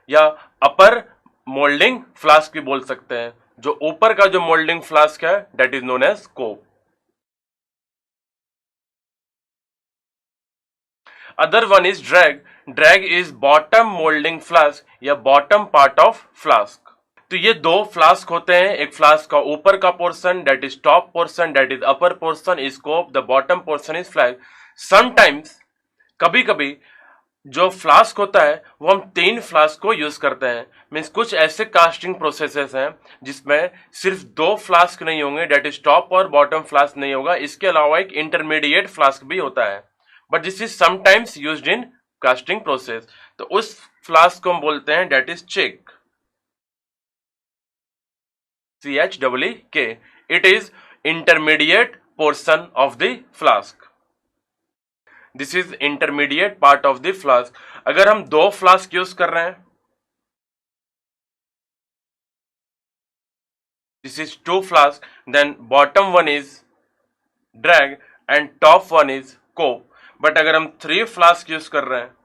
या upper moulding flask भी बोल सकते हैं। जो ऊपर का जो मोल्डिंग फ्लास्क है that is known as cope. Other one is drag, drag is bottom moulding flask या बॉटम पार्ट ऑफ फ्लास्क। तो ये दो फ्लास्क होते हैं, एक फ्लास्क का ऊपर का portion that is top portion, that is upper portion is cope, the bottom portion is flask. Sometimes कभी कभी जो फ्लास्क होता है वो हम तीन फ्लास्क को यूज करते हैं। मीन्स कुछ ऐसे कास्टिंग प्रोसेसेस हैं जिसमें सिर्फ दो फ्लास्क नहीं होंगे, दैट इज टॉप और बॉटम फ्लास्क नहीं होगा, इसके अलावा एक इंटरमीडिएट फ्लास्क भी होता है, but this is sometimes used in casting process. तो उस फ्लास्क को हम बोलते हैं that is cheek, CHEEK। It is intermediate portion of the flask, this is intermediate part of the flask. अगर हम दो फ्लास्क यूज कर रहे हैं, this is two flask, then bottom one is drag and top one is cope. But अगर हम three flask use कर रहे हैं,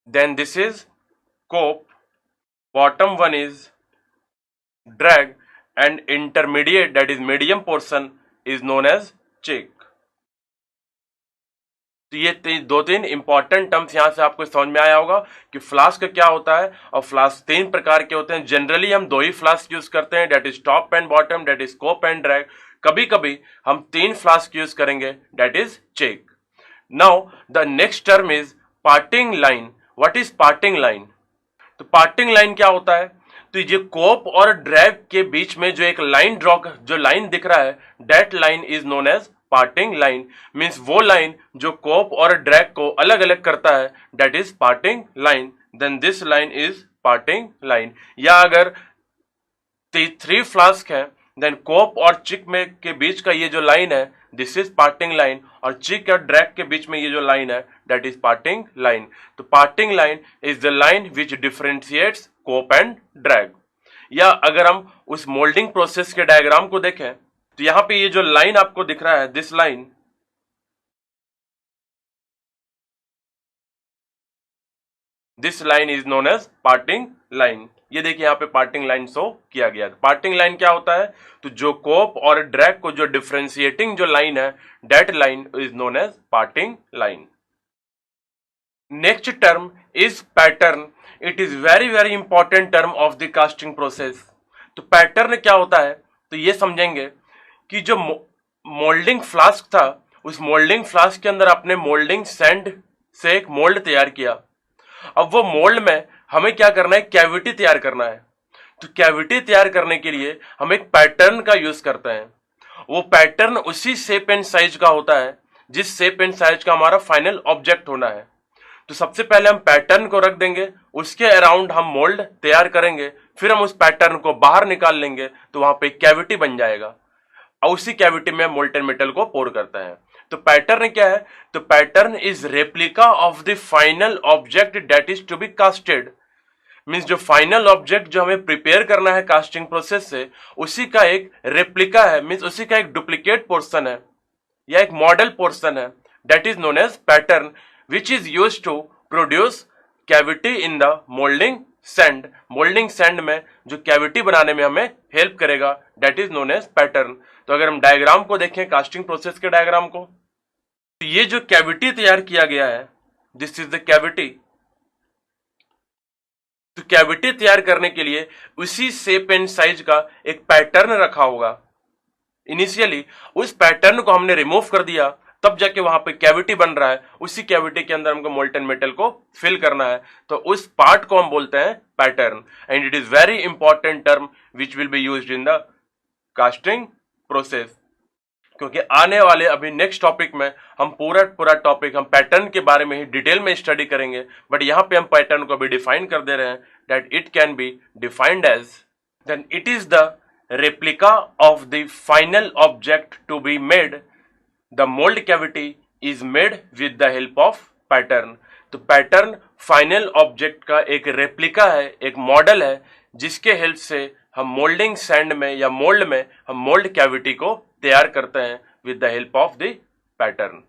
then this is cope, bottom one is drag and intermediate that is medium portion is known as cheek. तो ये दो तीन important terms यहां से आपको समझ में आया होगा कि फ्लास्क क्या होता है। और फ्लास्क तीन प्रकार के होते हैं, जनरली हम दो ही फ्लास्क यूज करते हैं, that is top and bottom, that is cope and drag. कभी कभी हम तीन फ्लास्क यूज करेंगे, that is cheek. Now the next term is parting line. What is parting line? तो पार्टिंग लाइन क्या होता है? तो ये कोप और ड्रैग के बीच में जो एक लाइन जो लाइन दिख रहा है, that line is known as parting line. Means वो लाइन जो कोप और ड्रैग को अलग अलग करता है, that is parting line, then this line is parting line. या अगर थ्री फ्लास्क है, देन कोप और चिक में के बीच का ये जो लाइन है दिस इज पार्टिंग लाइन, और चिक और ड्रैग के बीच में ये जो लाइन है दैट इज पार्टिंग लाइन। तो parting line is the line which differentiates cope and drag. या अगर हम उस मोल्डिंग प्रोसेस के डायग्राम को देखें तो यहां पे ये जो लाइन आपको दिख रहा है this line is known as parting line। ये देखिए यहाँ पे पार्टिंग लाइन शो किया गया। पार्टिंग लाइन क्या होता है, तो जो कोप और ड्रैग को जो डिफरेंशिएटिंग जो लाइन है that line is known as parting line. Next term is pattern. It is very very important term of the casting process. तो पैटर्न क्या होता है, तो ये समझेंगे कि जो मोल्डिंग फ्लास्क था उस मोल्डिंग फ्लास्क के अंदर आपने मोल्डिंग सैंड से एक मोल्ड तैयार किया। अब वो मोल्ड में हमें क्या करना है, कैविटी तैयार करना है। तो कैविटी तैयार करने के लिए हम एक पैटर्न का यूज करते हैं। वो पैटर्न उसी शेप एंड साइज का होता है जिस शेप एंड साइज का हमारा फाइनल ऑब्जेक्ट होना है। तो सबसे पहले हम पैटर्न को रख देंगे, उसके अराउंड हम मोल्ड तैयार करेंगे, फिर हम उस पैटर्न को बाहर निकाल लेंगे तो वहां पे कैविटी बन जाएगा और उसी कैविटी में मोल्टेन मेटल को पोर करते हैं। तो पैटर्न क्या है, तो pattern is replica of the final object that is to be casted. Means जो फाइनल ऑब्जेक्ट जो हमें प्रिपेयर करना है कास्टिंग प्रोसेस से उसी का एक रेप्लिका है, मींस उसी का एक डुप्लीकेट पोर्शन है या एक मॉडल पोर्शन है that is known as pattern which is used to produce cavity in the molding sand। Moulding sand में जो कैविटी बनाने में हमें हेल्प करेगा that is known as pattern। तो अगर हम डायग्राम को देखें कास्टिंग प्रोसेस के डायग्राम को, तो ये जो कैविटी तैयार किया गया है दिस इज द कैविटी। तो कैविटी तैयार करने के लिए उसी शेप एंड साइज का एक पैटर्न रखा होगा। इनिशियली उस पैटर्न को हमने रिमूव कर दिया, तब जाके वहां पे कैविटी बन रहा है। उसी कैविटी के अंदर हमको मोल्टन मेटल को फिल करना है, तो उस पार्ट को हम बोलते हैं pattern. And it is very important term which will be used in the casting process. क्योंकि आने वाले अभी नेक्स्ट टॉपिक में हम पूरा टॉपिक हम पैटर्न के बारे में ही डिटेल में स्टडी करेंगे, बट यहां पे हम पैटर्न को भी डिफाइन कर दे रहे हैं that it can be defined as then it is the replica of the final object to be made. The mold cavity is made with the help of pattern। तो पैटर्न फाइनल ऑब्जेक्ट का एक replica है, एक model है जिसके help से हम moulding sand में या मोल्ड में हम मोल्ड कैविटी को तैयार करते हैं with the help of the pattern.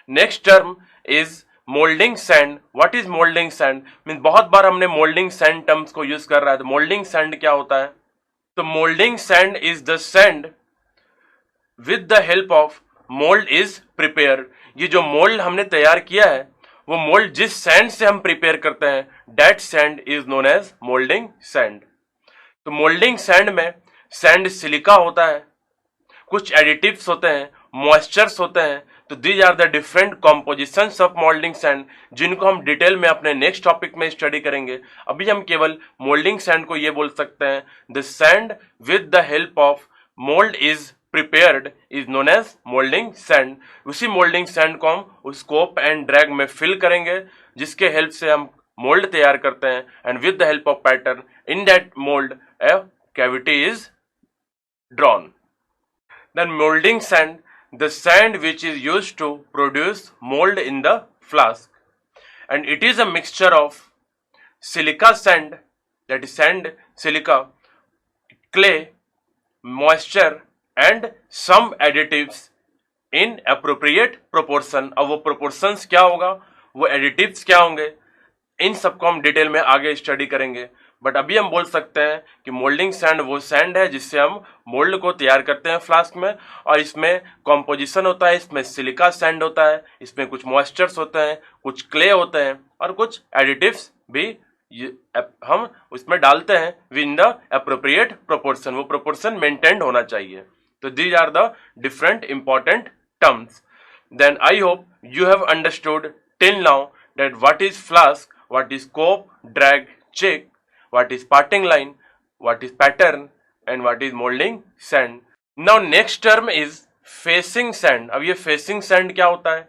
Next term is moulding sand. What is moulding sand mean बहुत बार हमने मोल्डिंग सैंड टर्म्स को यूज कर रहा है। तो मोल्डिंग सैंड क्या होता है, तो moulding sand is the sand with the help of mould is prepare. ये जो मोल्ड हमने तैयार किया है वो मोल्ड जिस सैंड से हम प्रिपेयर करते हैं that sand is known as moulding sand. तो मोल्डिंग सैंड में सैंड सिलिका होता है, कुछ एडिटिव्स होते हैं, मॉइस्चर्स होते हैं। तो these are the different compositions of moulding sand जिनको हम डिटेल में अपने नेक्स्ट टॉपिक में स्टडी करेंगे। अभी हम केवल मोल्डिंग सैंड को ये बोल सकते हैं the sand with the help of mould is prepared is known as moulding sand. उसी मोल्डिंग सैंड को हम उस कोप एंड ड्रैग में फिल करेंगे जिसके हेल्प से हम मोल्ड तैयार करते हैं and with the help of pattern in that mould a cavity is drawn. Then moulding sand, the sand which is used to produce mould in the flask and it is a mixture of silica sand that is sand silica, clay, moisture and some additives in appropriate proportion. अब वो proportions क्या होगा, वो additives क्या होंगे, इन सबको हम detail में आगे स्टडी करेंगे। बट अभी हम बोल सकते हैं कि मोल्डिंग सैंड वो सैंड है जिससे हम मोल्ड को तैयार करते हैं फ्लास्क में, और इसमें कॉम्पोजिशन होता है, इसमें सिलिका सैंड होता है, इसमें कुछ मॉइस्चर्स होते हैं, कुछ क्ले होते हैं और कुछ एडिटिव्स भी हम उसमें डालते हैं विद द अप्रोप्रिएट प्रोपोर्शन। वो प्रोपोर्शन मेंटेन्ड होना चाहिए। So these are the different important terms. Then I hope you have understood till now that what is flask, what is cope, drag, check, what is parting line, what is pattern and what is molding sand. Now next term is facing sand. अब ये facing sand क्या होता है,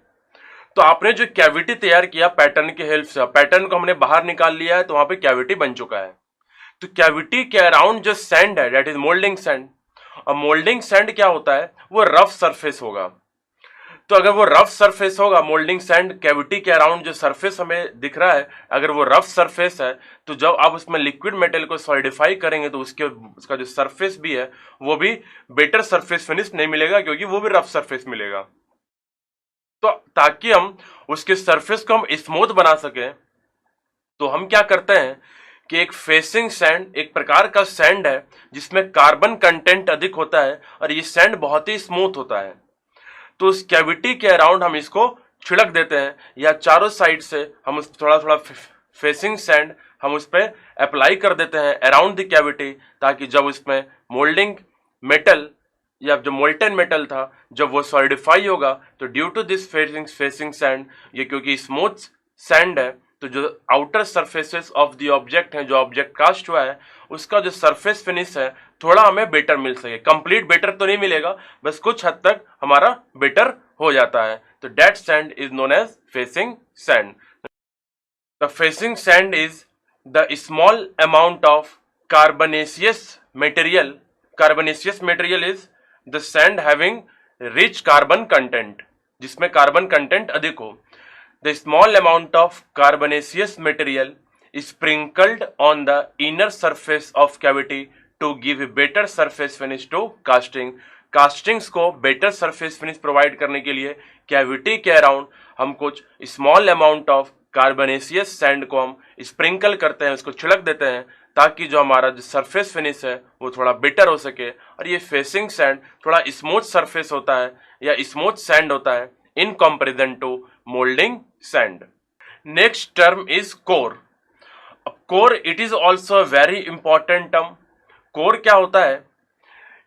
तो आपने जो cavity तैयार किया पैटर्न की हेल्प से, पैटर्न को हमने बाहर निकाल लिया है तो वहां पे कैविटी बन चुका है। तो कैविटी के अराउंड जो सैंड है दैट इज मोल्डिंग सैंड, और मोल्डिंग सैंड क्या होता है, वो रफ सरफेस होगा। तो अगर वो रफ सरफेस होगा, मोल्डिंग सैंड कैविटी के अराउंड जो सरफेस हमें दिख रहा है, अगर वो रफ सरफेस है, तो जब आप उसमें लिक्विड मेटल को सॉलिडिफाई करेंगे तो उसका जो सरफेस भी है वो भी बेटर सरफेस फिनिश नहीं मिलेगा, क्योंकि वो भी रफ सरफेस मिलेगा। तो ताकि हम उसके सरफेस को हम स्मूथ बना सकें, तो हम क्या करते हैं कि एक फेसिंग सैंड एक प्रकार का सैंड है जिसमें कार्बन कंटेंट अधिक होता है और ये सैंड बहुत ही स्मूथ होता है। तो उस कैविटी के अराउंड हम इसको छिड़क देते हैं, या चारों साइड से हम उस थोड़ा थोड़ा फेसिंग सैंड हम उस पर अप्लाई कर देते हैं अराउंड द कैविटी, ताकि जब उसमें मोल्डिंग मेटल या जो मोल्टन मेटल था जब वो सॉलिडिफाई होगा, तो due to this facing sand, ये क्योंकि स्मूथ सैंड है, तो जो outer surfaces of the object है, जो ऑब्जेक्ट कास्ट हुआ है, उसका जो सरफेस फिनिश है थोड़ा हमें बेटर मिल सके। कंप्लीट बेटर तो नहीं मिलेगा, बस कुछ हद तक हमारा बेटर हो जाता है। तो that sand is known as facing sand. The facing sand is the small amount of carbonaceous material. Carbonaceous material is the sand having rich carbon content, जिसमें कार्बन कंटेंट अधिक हो। The small amount of carbonaceous material is sprinkled on the inner surface of cavity to give a better surface finish to casting. Castings को better surface finish provide करने के लिए cavity के around हम कुछ small amount of carbonaceous sand को हम sprinkle करते हैं, उसको छिड़क देते हैं, ताकि जो हमारा जो surface finish है वो थोड़ा better हो सके। और ये facing sand थोड़ा smooth surface होता है या smooth sand होता है in comparison to molding sand. Next term is core. Core, it is also a very important term. Core क्या होता है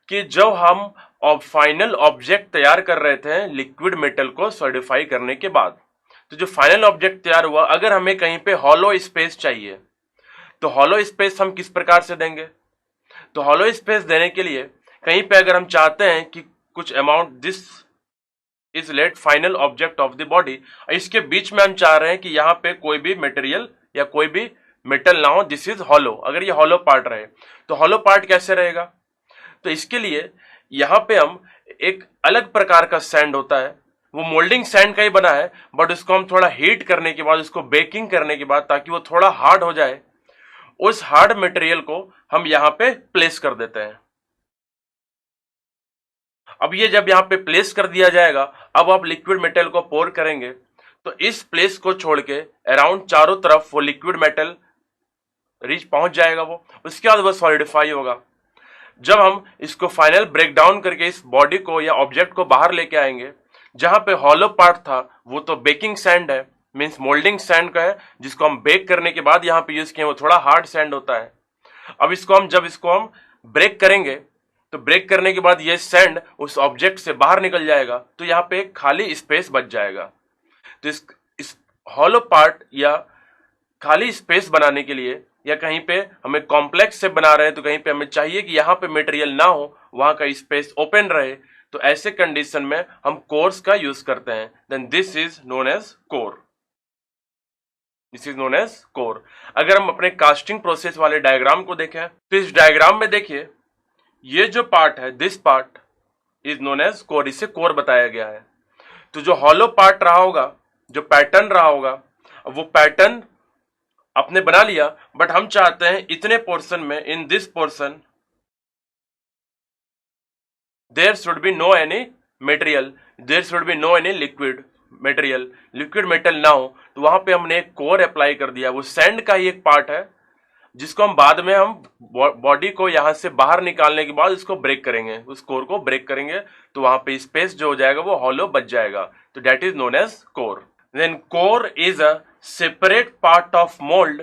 कि जब हम फाइनल ऑब्जेक्ट तैयार कर रहे थे लिक्विड मेटल को सॉलिडिफाई करने के बाद, तो जो फाइनल ऑब्जेक्ट तैयार हुआ, अगर हमें कहीं पे हॉलो स्पेस चाहिए, तो हॉलो स्पेस हम किस प्रकार से देंगे? तो हॉलो स्पेस देने के लिए कहीं पे अगर हम चाहते हैं कि कुछ amount this is let final object of the body, इसके बीच में हम चाह रहे हैं कि यहाँ पे कोई भी मटेरियल या कोई भी मेटल ना हो, दिस इज हॉलो। अगर ये हॉलो पार्ट रहे तो हॉलो पार्ट कैसे रहेगा? तो इसके लिए यहाँ पे हम एक अलग प्रकार का सैंड होता है, वो मोल्डिंग सैंड का ही बना है, बट उसको हम थोड़ा हीट करने के बाद, उसको बेकिंग करने के बाद, ताकि वो थोड़ा हार्ड हो जाए, उस हार्ड मटेरियल को हम यहाँ पे प्लेस कर देते हैं। अब ये जब यहाँ पे प्लेस कर दिया जाएगा, अब आप लिक्विड मेटल को पोर करेंगे, तो इस प्लेस को छोड़ के अराउंड चारों तरफ वो लिक्विड मेटल रीच पहुंच जाएगा उसके बाद वो सॉलिडिफाई होगा। जब हम इसको फाइनल ब्रेक डाउन करके इस बॉडी को या ऑब्जेक्ट को बाहर लेके आएंगे, जहां पे हॉलो पार्ट था वो तो बेकिंग सैंड है, मीन्स मोल्डिंग सैंड का है, जिसको हम बेक करने के बाद यहाँ पे यूज किए, वो थोड़ा हार्ड सैंड होता है। अब जब इसको हम ब्रेक करेंगे, तो ब्रेक करने के बाद ये सैंड उस ऑब्जेक्ट से बाहर निकल जाएगा, तो यहाँ पे एक खाली स्पेस बच जाएगा। तो इस हॉलो पार्ट या खाली स्पेस बनाने के लिए, या कहीं पे हमें कॉम्प्लेक्स से बना रहे हैं तो कहीं पे हमें चाहिए कि यहाँ पे मटेरियल ना हो, वहां का स्पेस ओपन रहे, तो ऐसे कंडीशन में हम कोर्स का यूज करते हैं। Then this is known as core. This is known as core. अगर हम अपने कास्टिंग प्रोसेस वाले डायग्राम को देखें, तो इस डायग्राम में देखिए, ये जो पार्ट है, this part is known as core, इसे कोर बताया गया है। तो जो हॉलो पार्ट रहा होगा, जो पैटर्न रहा होगा, वो पैटर्न आपने बना लिया, बट हम चाहते हैं इतने पोर्शन में, in this portion there should be no any material, there should be no any liquid material, liquid metal ना हो, तो वहां पे हमने एक कोर अप्लाई कर दिया। वो सैंड का ही एक पार्ट है, जिसको हम बाद में हम बॉडी को यहां से बाहर निकालने के बाद उसको ब्रेक करेंगे, उस कोर को ब्रेक करेंगे, तो वहां पे स्पेस जो हो जाएगा वो हॉलो बच जाएगा। तो that is known as core. Then core is a separate part of mold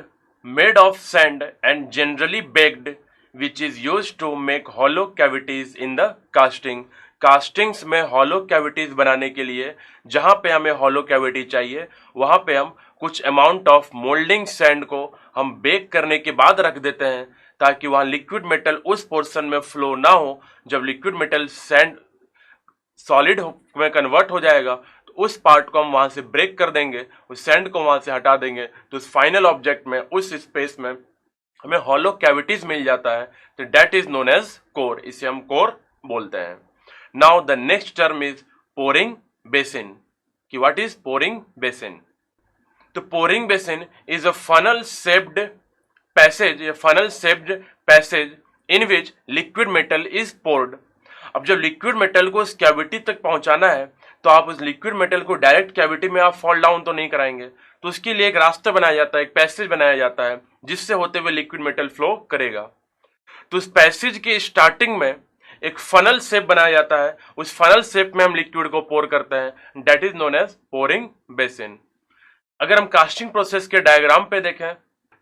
made of sand and generally baked, which is used to make hollow cavities in the casting. Castings में hollow cavities बनाने के लिए, जहां पे हमें hollow cavity चाहिए, वहां पे हम कुछ amount of molding sand को हम बेक करने के बाद रख देते हैं, ताकि वहां लिक्विड मेटल उस पोर्शन में फ्लो ना हो। जब लिक्विड मेटल सैंड सॉलिड में कन्वर्ट हो जाएगा, तो उस पार्ट को हम वहां से ब्रेक कर देंगे, उस सैंड को वहां से हटा देंगे, तो उस फाइनल ऑब्जेक्ट में, उस स्पेस में हमें हॉलो कैविटीज मिल जाता है। तो that is known as core, इसे हम कोर बोलते हैं। Now the next term is pouring basin. कि व्हाट इज पोरिंग बेसिन? तो pouring basin is a funnel shaped passage in which liquid metal is poured. अब जब लिक्विड मेटल को उस कैविटी तक पहुंचाना है तो आप उस लिक्विड मेटल को डायरेक्ट कैविटी में आप फॉल डाउन तो नहीं कराएंगे, तो उसके लिए एक रास्ता बनाया जाता है, एक पैसेज बनाया जाता है जिससे होते हुए लिक्विड मेटल फ्लो करेगा। तो उस पैसेज के स्टार्टिंग में एक फनल शेप बनाया जाता है, उस फनल शेप में हम लिक्विड को पोर करते हैं, that is known as pouring basin. अगर हम कास्टिंग प्रोसेस के डायग्राम पे देखें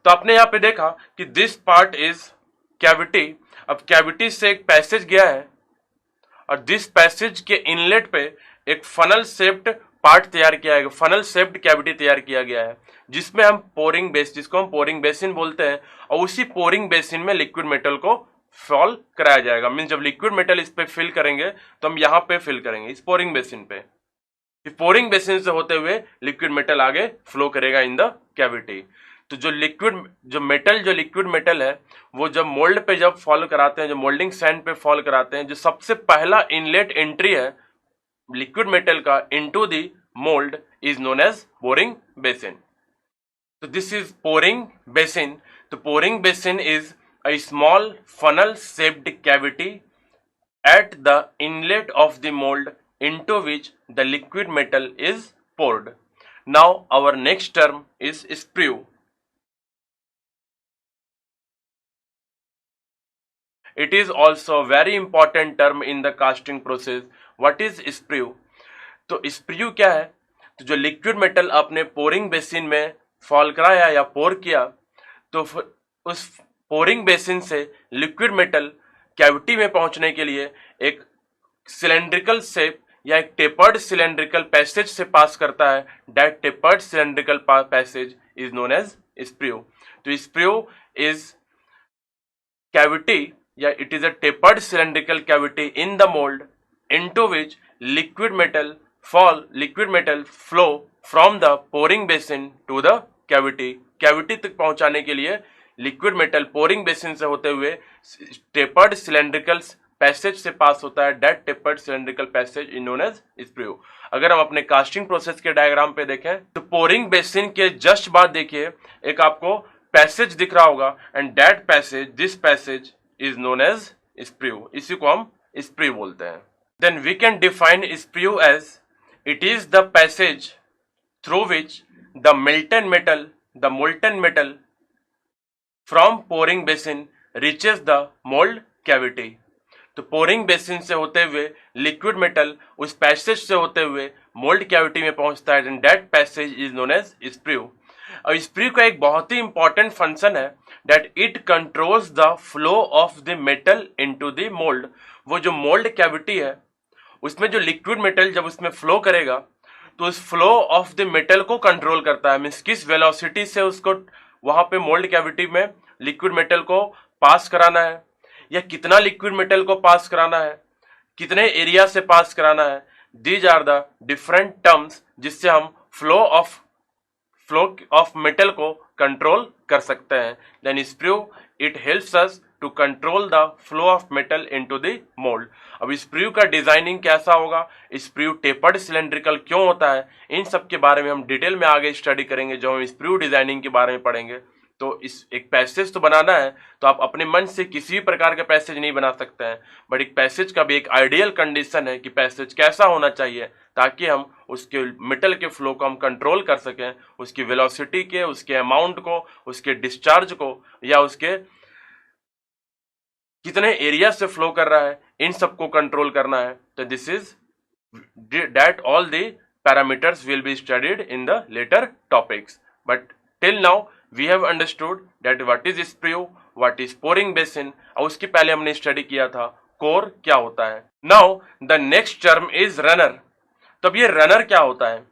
तो आपने यहां पे देखा कि दिस पार्ट इज कैविटी। अब कैविटी से एक पैसेज गया है और दिस पैसेज के इनलेट पे एक फनल शेप्ड पार्ट तैयार किया है, फनल शेप्ड कैविटी तैयार किया गया है जिसको हम पोरिंग बेसिन बोलते हैं। और उसी पोरिंग बेसिन में लिक्विड मेटल को फॉल कराया जाएगा। मीन जब लिक्विड मेटल इस पे फिल करेंगे तो हम यहाँ पे फिल करेंगे इस पोरिंग बेसिन पे। पोरिंग बेसिन से होते हुए लिक्विड मेटल आगे फ्लो करेगा इन द कैविटी। तो जो लिक्विड मेटल है वो जब मोल्ड पे जब फॉल कराते हैं, जो मोल्डिंग सैंड पे फॉल कराते हैं, जो सबसे पहला इनलेट एंट्री है लिक्विड मेटल का into the mould is known as pouring basin. तो दिस इज पोरिंग बेसिन। तो pouring basin is a small funnel shaped cavity at the inlet of the mold into which the liquid metal is poured. Now our next term is sprue. It is also a very important term in the casting process. What is sprue? तो sprue क्या है? तो जो liquid metal आपने pouring basin में fall कराया या पोर किया, तो उस पोरिंग बेसिन से लिक्विड मेटल कैविटी में पहुंचने के लिए एक सिलेंड्रिकल शेप या एक टेपर्ड सिलेंड्रिकल पैसेज से पास करता है। That tapered cylindrical passage is known as sprue. तो स्प्रू इज कैविटी या it is a tapered cylindrical cavity in the mould into which liquid metal flow from the pouring basin to the cavity. Cavity तक पहुंचाने के लिए liquid metal pouring basin से होते हुए tapered cylindrical passage से pass होता है। That tapered cylindrical passage is known as sprue. अगर हम अपने कास्टिंग प्रोसेस के डायग्राम पे देखें तो पोरिंग बेसिन के जस्ट बाद देखिए एक आपको पैसेज दिख रहा होगा and that passage this passage is known as sprue. इसी को हम स्प्रू बोलते हैं। Then we can define sprue as it is the passage through which the molten metal from pouring basin reaches the mould cavity. तो pouring basin से होते हुए liquid metal उस पैसेज से होते हुए मोल्ड कैविटी में पहुंचता है and that passage is known as sprue. और स्प्रू का एक बहुत ही इंपॉर्टेंट फंक्शन है that it controls the flow of the metal into the mould. वो जो मोल्ड कैविटी है उसमें जो लिक्विड मेटल जब उसमें फ्लो करेगा तो उस फ्लो ऑफ द मेटल को कंट्रोल करता है। मीन्स किस वेलोसिटी से उसको वहां पे मोल्ड कैविटी में लिक्विड मेटल को पास कराना है या कितना लिक्विड मेटल को पास कराना है, कितने एरिया से पास कराना है। These are the different terms जिससे हम फ्लो ऑफ मेटल को कंट्रोल कर सकते हैं। Then sprue it helps us to control the flow of metal into the mould. अब स्प्रू का डिजाइनिंग कैसा होगा, स्प्रू टेपर्ड सिलेंड्रिकल क्यों होता है, इन सब के बारे में हम डिटेल में आगे स्टडी करेंगे जब हम स्प्रू डिजाइनिंग के बारे में पढ़ेंगे। तो इस एक पैसेज तो बनाना है तो आप अपने मन से किसी भी प्रकार का पैसेज नहीं बना सकते हैं, बट एक पैसेज का भी एक आइडियल कंडीशन है कि पैसेज कैसा होना चाहिए ताकि हम उसके मेटल के फ्लो को हम कंट्रोल कर सकें, उसकी वेलोसिटी के, उसके अमाउंट को, उसके डिस्चार्ज को या उसके कितने एरिया से फ्लो कर रहा है, इन सबको कंट्रोल करना है। तो this is that all the parameters will be studied in the later topics, but till now we have understood that what is sprue, what is pouring basin, और उसके पहले हमने स्टडी किया था कोर क्या होता है। Now the next term is runner। तो अब ये रनर क्या होता है,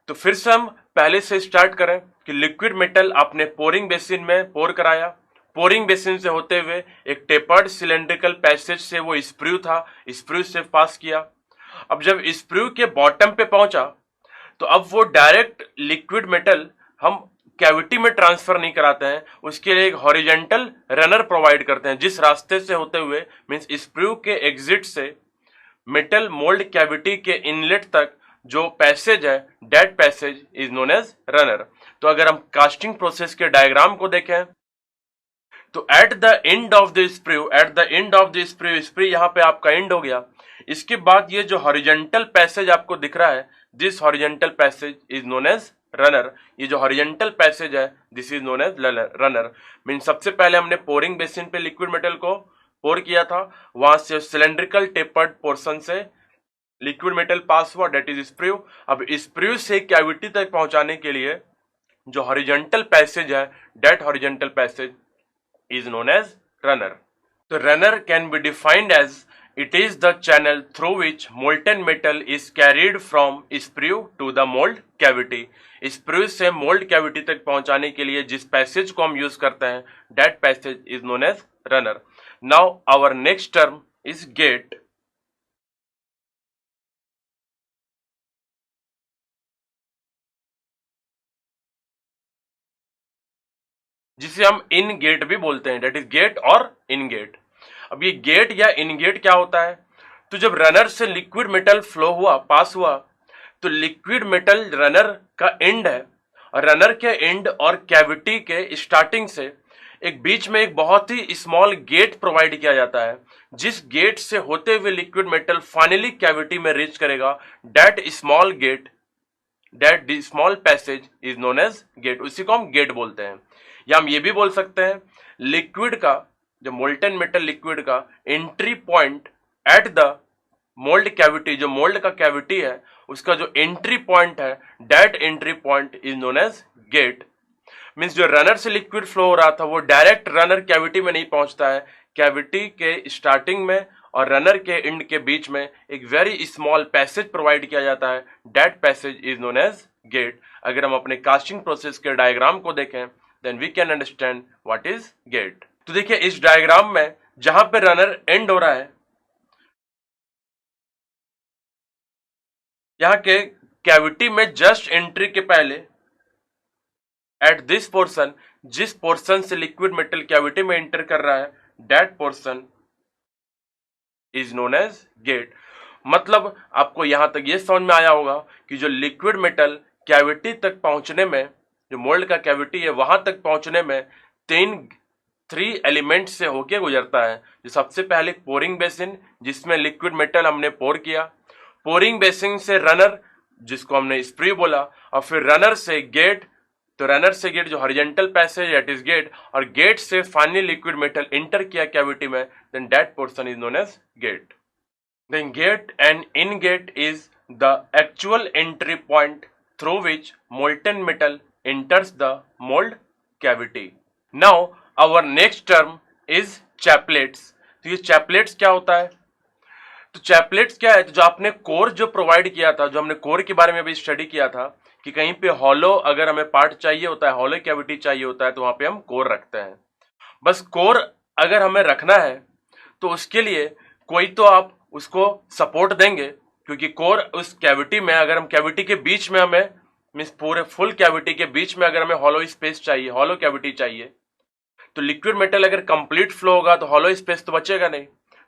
तो फिर से हम पहले से स्टार्ट करें कि लिक्विड मेटल आपने पोरिंग बेसिन में पोर कराया, पोरिंग बेसिन से होते हुए एक टेपर्ड सिलेंड्रिकल पैसेज से वो स्प्रू था, स्प्रू से पास किया। अब जब स्प्रू के बॉटम पे पहुंचा तो अब वो डायरेक्ट लिक्विड मेटल हम कैविटी में ट्रांसफर नहीं कराते हैं, उसके लिए एक हॉरिजेंटल रनर प्रोवाइड करते हैं, जिस रास्ते से होते हुए मींस स्प्रू के एग्जिट से मेटल मोल्ड कैविटी के इनलेट तक जो पैसेज है, that passage is known as runner. तो अगर हम कास्टिंग प्रोसेस के डायग्राम को देखें तो at the end of the sprue यहां पे आपका एंड हो गया। इसके बाद ये जो हॉरिजेंटल पैसेज आपको दिख रहा है, this horizontal passage is known as runner. ये जो हॉरिजेंटल पैसेज है, this is known as runner. Mean सबसे पहले हमने पोरिंग बेसिन पे लिक्विड मेटल को पोर किया था, वहां से सिलेंड्रिकल टेपर्ड पोर्शन से लिक्विड मेटल पास हुआ, डेट इज स्प्रू। अब स्प्रू से कैविटी तक पहुंचाने के लिए जो हॉरिजेंटल पैसेज है, that horizontal passage is known as runner. The runner can be defined as it is the channel through which molten metal is carried from sprue to the mold cavity. Sprue से mould cavity तक पहुंचाने के लिए जिस passage को हम use करते हैं, that passage is known as runner. Now our next term is gate. जिसे हम इन गेट भी बोलते हैं, डेट इज गेट और इन गेट। अब ये गेट या इन गेट क्या होता है? तो जब रनर से लिक्विड मेटल फ्लो हुआ, पास हुआ, तो लिक्विड मेटल रनर का एंड है, और रनर के एंड और कैविटी के स्टार्टिंग से एक बीच में एक बहुत ही स्मॉल गेट प्रोवाइड किया जाता है, जिस गेट से होते हुए लिक्विड मेटल फाइनली कैविटी में रीच करेगा। That small gate, that small passage is known as gate. उसी को हम गेट बोलते हैं। या हम ये भी बोल सकते हैं लिक्विड का, जो मोल्टन मेटल लिक्विड का entry point at the mould cavity, जो मोल्ड का कैविटी है उसका जो एंट्री पॉइंट है, that entry point is known as gate. Means जो रनर से लिक्विड फ्लो हो रहा था वो डायरेक्ट रनर कैविटी में नहीं पहुंचता है, कैविटी के स्टार्टिंग में और रनर के एंड के बीच में एक वेरी स्मॉल पैसेज प्रोवाइड किया जाता है, that passage is known as gate. अगर हम अपने कास्टिंग प्रोसेस के डायग्राम को देखें then we can understand what is gate. तो देखिए इस डायग्राम में जहां पे रनर एंड हो रहा है, यहां के कैविटी में जस्ट एंट्री के पहले एट दिस पोर्शन, जिस पोर्शन से लिक्विड मेटल कैविटी में एंटर कर रहा है, that portion is known as gate. मतलब आपको यहां तक ये समझ में आया होगा कि जो लिक्विड मेटल कैविटी तक पहुंचने में, जो मोल्ड का कैविटी है वहां तक पहुंचने में थ्री एलिमेंट से होके गुजरता है। जो सबसे पहले पोरिंग बेसिन, जिसमें लिक्विड मेटल हमने पोर किया, पोरिंग बेसिन से रनर, जिसको हमने स्प्रू बोला, और फिर रनर से गेट। तो रनर से गेट जो horizontal passage, that is gate, और गेट से फाइनली लिक्विड मेटल एंटर किया कैविटी में, then that portion is known as gate. Then gate and in gate is the actual entry point through which molten metal enters the mold cavity. Now our next term is chaplets. तो ये chaplets क्या होता है? तो chaplets क्या है? तो जो आपने कोर जो प्रोवाइड किया था, जो हमने कोर के बारे में भी स्टडी किया था कि कहीं पे हॉलो अगर हमें पार्ट चाहिए होता है, हॉलो कैविटी चाहिए होता है, तो वहां पे हम कोर रखते हैं। बस कोर अगर हमें रखना है तो उसके लिए कोई तो आप उसको सपोर्ट देंगे, क्योंकि कोर उस कैविटी में, अगर हम कैविटी के बीच में हमें मीन्स पूरे फुल कैविटी के बीच में अगर हमें हॉलो स्पेस चाहिए, हॉलो कैविटी चाहिए, तो लिक्विड मेटल अगर कंप्लीट फ्लो होगा तो हॉलो स्पेस तो बचेगा नहीं।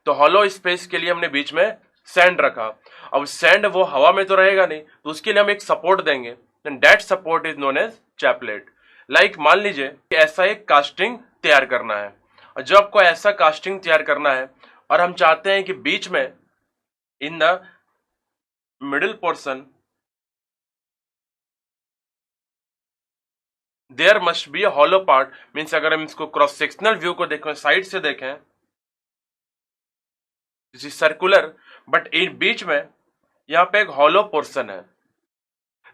तो हॉलो स्पेस के लिए हमने बीच में सैंड रखा। अब सैंड वो हवा में तो रहेगा नहीं, तो उसके लिए हम एक सपोर्ट देंगे, then that support is known as chaplet. Like मान लीजिए कि ऐसा एक कास्टिंग तैयार करना है, और जब आपको ऐसा कास्टिंग तैयार करना है और हम चाहते हैं कि बीच में in the middle portion there must be a hollow part. Means अगर हम इसको क्रॉस सेक्शनल व्यू को देखें, साइड से देखें, this is circular, but in बीच में यहां पे एक हॉलो पोर्शन है।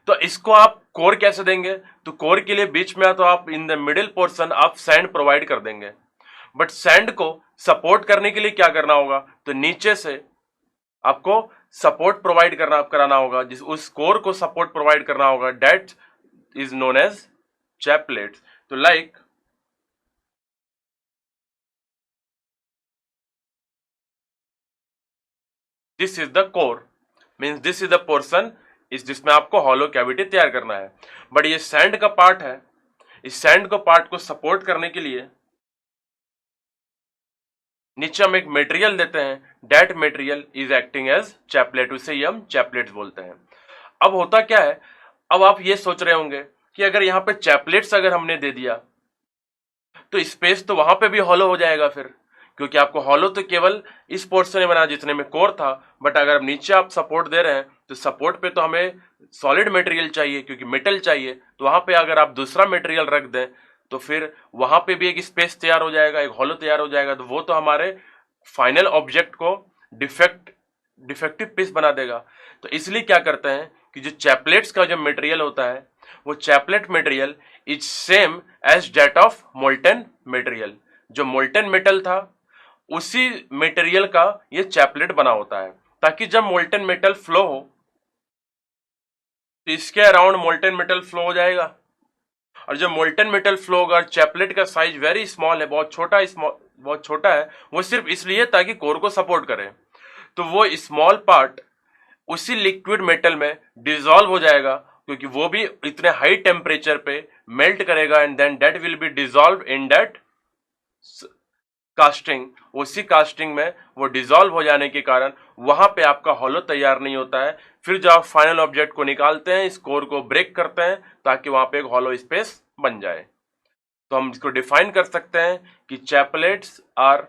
तो इसको आप कोर कैसे देंगे? तो कोर के लिए बीच में तो आप इन द मिडिल पोर्शन आप सैंड प्रोवाइड कर देंगे, बट सैंड को सपोर्ट करने के लिए क्या करना होगा? तो नीचे से आपको सपोर्ट प्रोवाइड कराना होगा, जिस उस कोर को सपोर्ट प्रोवाइड करना होगा, that is known as chaplets. तो like this is the core, means this is the portion इस जिसमें आपको हॉलो कैविटी तैयार करना है। बट ये सैंड का पार्ट है, इस सैंड को पार्ट को सपोर्ट करने के लिए नीचे हम एक मटेरियल देते हैं, that material is acting as chaplet, उसे ही हम चैपलेट्स बोलते हैं। अब होता क्या है, अब आप ये सोच रहे होंगे कि अगर यहाँ पे चैपलेट्स अगर हमने दे दिया तो स्पेस तो वहां पे भी हॉलो हो जाएगा फिर, क्योंकि आपको हॉलो तो केवल इस पोर्शन में बना जितने में कोर था, बट अगर नीचे आप सपोर्ट दे रहे हैं तो सपोर्ट पे तो हमें सॉलिड मटेरियल चाहिए क्योंकि मेटल चाहिए, तो वहां पे अगर आप दूसरा मटेरियल रख दें तो फिर वहां पे भी एक स्पेस तैयार हो जाएगा, एक हॉलो तैयार हो जाएगा, तो वो तो हमारे फाइनल ऑब्जेक्ट को डिफेक्टिव पीस बना देगा। तो इसलिए क्या करते हैं कि जो चैपलेट्स का जो मटेरियल होता है वो chaplet material is same as that of molten material, जो मोल्टन मेटल था उसी मटेरियल का ये चैपलेट बना होता है, ताकि जब मोल्टन मेटल फ्लो हो तो इसके अराउंड मोल्टन मेटल फ्लो हो जाएगा। और जब मोल्टन मेटल फ्लो होगा, चैपलेट का साइज वेरी स्मॉल है, बहुत छोटा है, वो सिर्फ इसलिए ताकि कोर को सपोर्ट करे, तो वो स्मॉल पार्ट उसी लिक्विड मेटल में डिसॉल्व हो जाएगा, क्योंकि वो भी इतने हाई टेम्परेचर पे मेल्ट करेगा and then that will be dissolve in that casting. उसी कास्टिंग में वो डिसॉल्व हो जाने के कारण वहां पे आपका हॉलो तैयार नहीं होता है। फिर जब आप फाइनल ऑब्जेक्ट को निकालते हैं, इस कोर को ब्रेक करते हैं ताकि वहां पे एक हॉलो स्पेस बन जाए। तो हम इसको डिफाइन कर सकते हैं कि chaplets are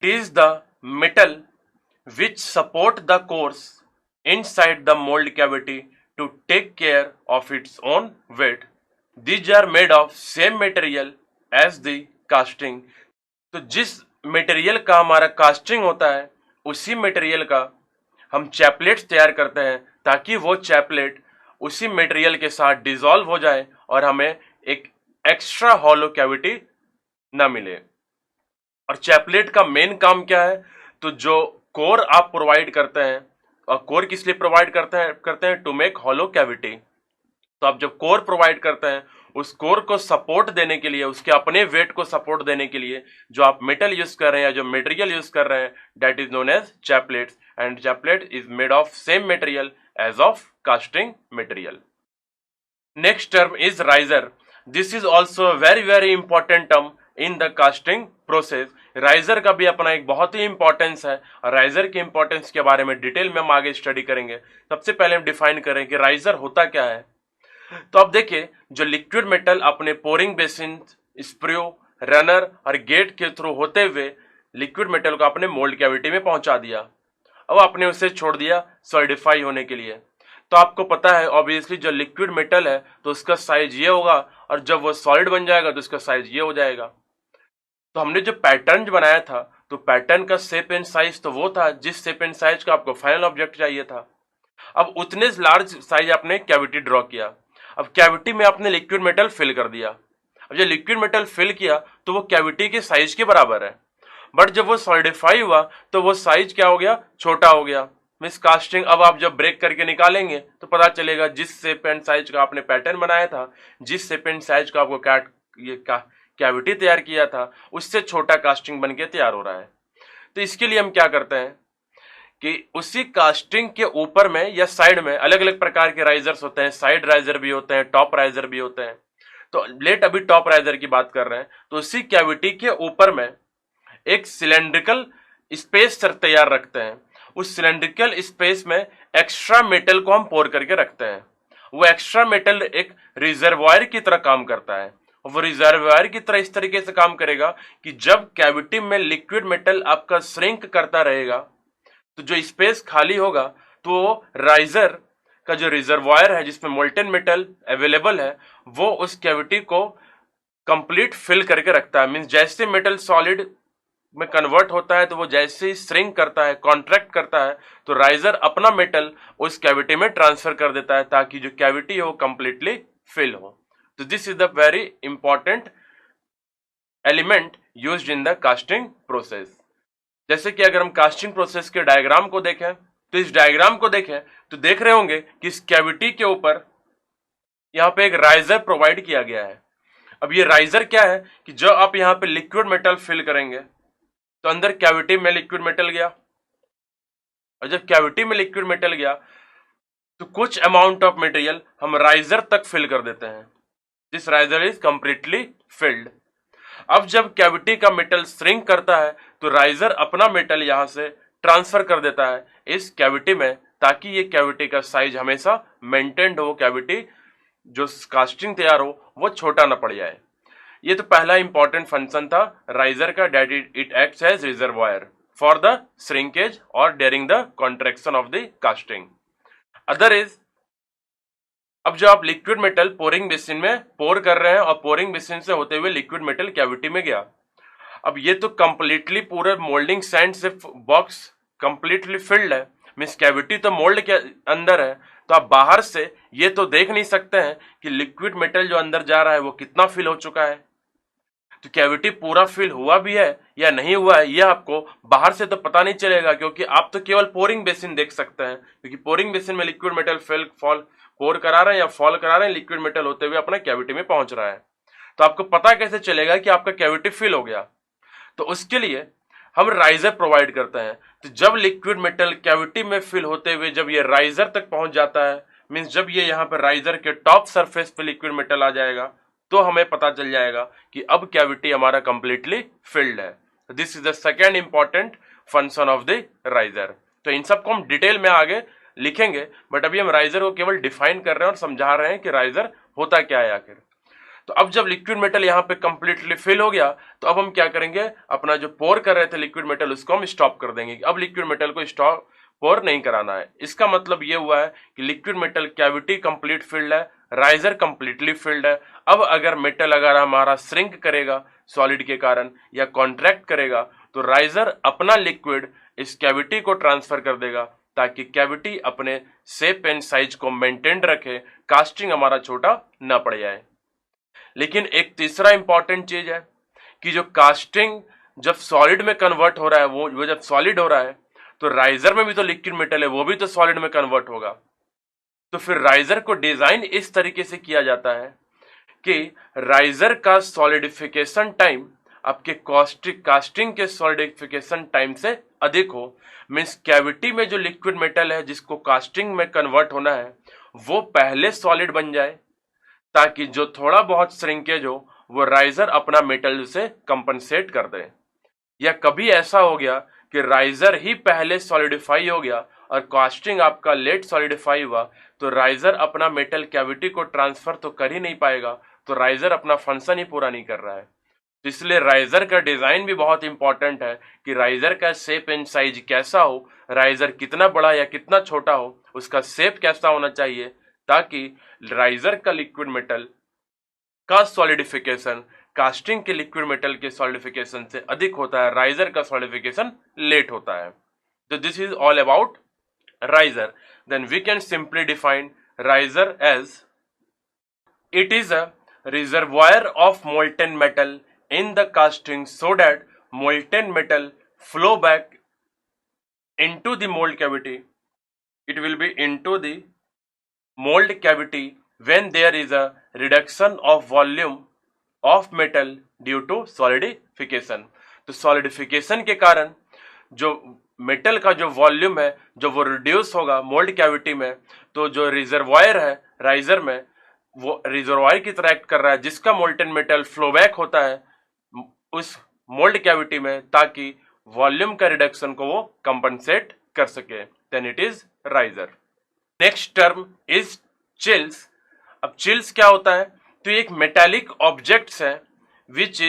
is the metal which support the cores inside the mold cavity to take care of its own weight. These are made of same material as the casting. तो जिस मटेरियल का हमारा casting होता है उसी material का हम chaplets तैयार करते हैं, ताकि वो चैपलेट उसी मटेरियल के साथ डिसॉल्व हो जाए और हमें एक एक्स्ट्रा हॉलो कैविटी ना मिले। और चैपलेट का मेन काम क्या है, तो जो कोर आप प्रोवाइड करते हैं, और कोर किस लिए प्रोवाइड करते हैं टू मेक हॉलो कैविटी। तो आप जब कोर प्रोवाइड करते हैं, उस कोर को सपोर्ट देने के लिए, उसके अपने वेट को सपोर्ट देने के लिए जो आप मेटल यूज कर रहे हैं या जो मटेरियल यूज कर रहे हैं, that is known as chaplets, and chaplet is made of same material as of casting material. Next term is riser. This is also very very important term in the casting process. Riser का भी अपना एक बहुत ही importance है, और riser की importance के बारे में डिटेल में हम आगे स्टडी करेंगे। सबसे पहले हम डिफाइन करें कि राइजर होता क्या है। तो अब देखिए, जो लिक्विड मेटल अपने पोरिंग बेसिन, स्प्रू, रनर और गेट के थ्रू होते हुए लिक्विड मेटल को अपने मोल्ड कैविटी में पहुंचा दिया, अब आपने उसे छोड़ दिया सॉलिडिफाई होने के लिए। तो आपको पता है ऑब्वियसली जो लिक्विड मेटल है तो उसका साइज ये होगा, और जब वो सॉलिड बन जाएगा तो उसका साइज ये हो जाएगा। तो हमने जो पैटर्न बनाया था, तो पैटर्न का शेप एंड साइज तो वो था जिस शेप एंड साइज का आपको फाइनल ऑब्जेक्ट चाहिए था। अब उतने लार्ज साइज आपने कैविटी ड्रॉ किया, अब कैविटी में आपने लिक्विड मेटल फिल कर दिया। अब जब लिक्विड मेटल फिल किया तो वो कैविटी के साइज के बराबर है, बट जब वो सॉलिडिफाई हुआ तो वो साइज क्या हो गया, छोटा हो गया। मिस कास्टिंग अब आप जब ब्रेक करके निकालेंगे तो पता चलेगा जिस शेप एंड साइज का आपने पैटर्न बनाया था, जिस शेप एंड साइज का आपको कैविटी तैयार किया था, उससे छोटा कास्टिंग बन के तैयार हो रहा है। तो इसके लिए हम क्या करते हैं कि उसी कास्टिंग के ऊपर में या साइड में अलग अलग प्रकार के राइजर्स होते हैं, साइड राइजर भी होते हैं, टॉप राइजर भी होते हैं। तो लेट अभी टॉप राइजर की बात कर रहे हैं, तो उसी कैविटी के ऊपर में एक सिलेंड्रिकल स्पेस तैयार रखते हैं। उस सिलेंड्रिकल स्पेस में एक्स्ट्रा मेटल को हम पोर करके रखते हैं। वो एक्स्ट्रा मेटल एक रिजर्वायर की तरह काम करता है। वो रिजर्वायर की तरह इस तरीके से काम करेगा कि जब कैविटी में लिक्विड मेटल आपका श्रिंक करता रहेगा तो जो स्पेस खाली होगा तो राइजर का जो रिजर्वायर है जिसमें मोल्टन मेटल अवेलेबल है, वो उस कैविटी को कंप्लीट फिल करके रखता है। मींस जैसे मेटल सॉलिड में कन्वर्ट होता है तो वो जैसे ही श्रिंक करता है, कॉन्ट्रैक्ट करता है, तो राइजर अपना मेटल उस कैविटी में ट्रांसफर कर देता है ताकि जो कैविटी है वो कंप्लीटली फिल हो। तो this is the very important element used in the casting process. जैसे कि अगर हम कास्टिंग प्रोसेस के डायग्राम को देखें, तो इस डायग्राम को देखें तो देख रहे होंगे कि इस कैविटी के ऊपर यहाँ पे एक राइजर प्रोवाइड किया गया है। अब ये राइजर क्या है कि जब आप यहाँ पे लिक्विड मेटल फिल करेंगे तो अंदर कैविटी में लिक्विड मेटल गया, और जब कैविटी में लिक्विड मेटल गया तो कुछ अमाउंट ऑफ मटेरियल हम राइजर तक फिल कर देते हैं। This riser is completely filled. अब जब कैविटी का मेटल श्रिंक करता है तो राइजर अपना मेटल यहां से ट्रांसफर कर देता है इस कैविटी में, ताकि ये कैविटी का साइज हमेशा मेंटेन्ड हो, कैविटी जो कास्टिंग तैयार हो वो छोटा ना पड़ जाए। ये तो पहला इंपॉर्टेंट फंक्शन था राइजर का, that it acts as reservoir for the shrinkage और during the contraction of the casting. Other is, अब जो आप लिक्विड मेटल पोरिंग बेसिन में पोर कर रहे हैं और पोरिंग बेसिन से होते हुए लिक्विड मेटल कैविटी में गया, अब ये तो कंप्लीटली पूरे मोल्डिंग सैंड से बॉक्स कंप्लीटली फिल्ड है, मीन्स कैविटी तो मोल्ड के अंदर है, तो आप बाहर से ये तो देख नहीं सकते हैं कि लिक्विड मेटल जो अंदर जा रहा है वो कितना फिल हो चुका है। तो कैविटी पूरा फिल हुआ भी है या नहीं हुआ है ये आपको बाहर से तो पता नहीं चलेगा, क्योंकि आप तो केवल पोरिंग बेसिन देख सकते हैं, क्योंकि पोरिंग बेसिन में लिक्विड मेटल फॉल पोर करा रहे हैं या फॉल करा रहे हैं, लिक्विड मेटल होते हुए अपना कैविटी में पहुंच रहा है। तो आपको पता कैसे चलेगा कि आपका कैविटी फिल हो गया? तो उसके लिए हम राइजर प्रोवाइड करते हैं। तो जब लिक्विड मेटल कैविटी में फिल होते हुए जब ये राइजर तक पहुंच जाता है, मीन्स जब ये यहाँ पे राइजर के टॉप सरफेस पे लिक्विड मेटल आ जाएगा, तो हमें पता चल जाएगा कि अब कैविटी हमारा कंप्लीटली फिल्ड है। This is the second important function of the riser. तो इन सबको हम डिटेल में आगे लिखेंगे, बट अभी हम राइजर को केवल डिफाइन कर रहे हैं और समझा रहे हैं कि राइजर होता क्या है आखिर। तो अब जब लिक्विड मेटल यहाँ पे कंप्लीटली फिल हो गया, तो अब हम क्या करेंगे, अपना जो पोर कर रहे थे लिक्विड मेटल उसको हम स्टॉप कर देंगे। अब लिक्विड मेटल को स्टॉप पोर नहीं कराना है। इसका मतलब ये हुआ है कि liquid metal cavity complete field है, राइजर कंप्लीटली फिल्ड है। अब अगर मेटल अगर हमारा श्रिंक करेगा सॉलिड के कारण या कॉन्ट्रैक्ट करेगा, तो राइजर अपना लिक्विड इस कैविटी को ट्रांसफर कर देगा, ताकि कैविटी अपने शेप एंड साइज को मेंटेन रखे, कास्टिंग हमारा छोटा ना पड़ जाए। लेकिन एक तीसरा इंपॉर्टेंट चीज है कि जो कास्टिंग जब सॉलिड में कन्वर्ट हो रहा है, वो जब सॉलिड हो रहा है, तो राइजर में भी तो लिक्विड मेटल है, वो भी तो सॉलिड में कन्वर्ट होगा। तो फिर राइजर को डिजाइन इस तरीके से किया जाता है कि राइजर का सॉलिडिफिकेशन टाइम आपके कास्टिंग के सॉलिडिफिकेशन टाइम से अधिक हो। मीन्स कैविटी में जो लिक्विड मेटल है जिसको कास्टिंग में कन्वर्ट होना है, वो पहले सॉलिड बन जाए, ताकि जो थोड़ा बहुत श्रिंकेज हो वो राइजर अपना मेटल से कंपनसेट कर दे। या कभी ऐसा हो गया कि राइजर ही पहले सॉलिडिफाई हो गया और कास्टिंग आपका लेट सॉलिडिफाई हुआ, तो राइजर अपना मेटल कैविटी को ट्रांसफर तो कर ही नहीं पाएगा, तो राइजर अपना फंक्शन ही पूरा नहीं कर रहा है। तो इसलिए राइजर का डिजाइन भी बहुत इंपॉर्टेंट है कि राइजर का शेप एंड साइज कैसा हो, राइजर कितना बड़ा या कितना छोटा हो, उसका शेप कैसा होना चाहिए, ताकि राइजर का लिक्विड मेटल का सॉलिडिफिकेशन कास्टिंग के लिक्विड मेटल के सॉलिडिफिकेशन से अधिक होता है, राइजर का सॉलिडिफिकेशन लेट होता है। तो this is all about riser. Then we can simply define riser as it is a reservoir of molten metal in the casting so that molten metal flow back into the mold cavity. It will be into the mold cavity when there is a reduction of volume of metal due to solidification. तो solidification के कारण जो metal का जो volume है जो वो reduce होगा मोल्ड कैविटी में, तो जो रिजर्वायर है राइजर में वो रिजर्वायर की तरह एक्ट कर रहा है, जिसका मोल्टन मेटल फ्लो बैक होता है उस मोल्ड कैविटी में, ताकि वॉल्यूम का रिडक्शन को वो कंपनसेट कर सके। Then it is riser. Next term is chills. अब चिल्स क्या होता है? तो एक मेटालिक ऑब्जेक्ट्स है which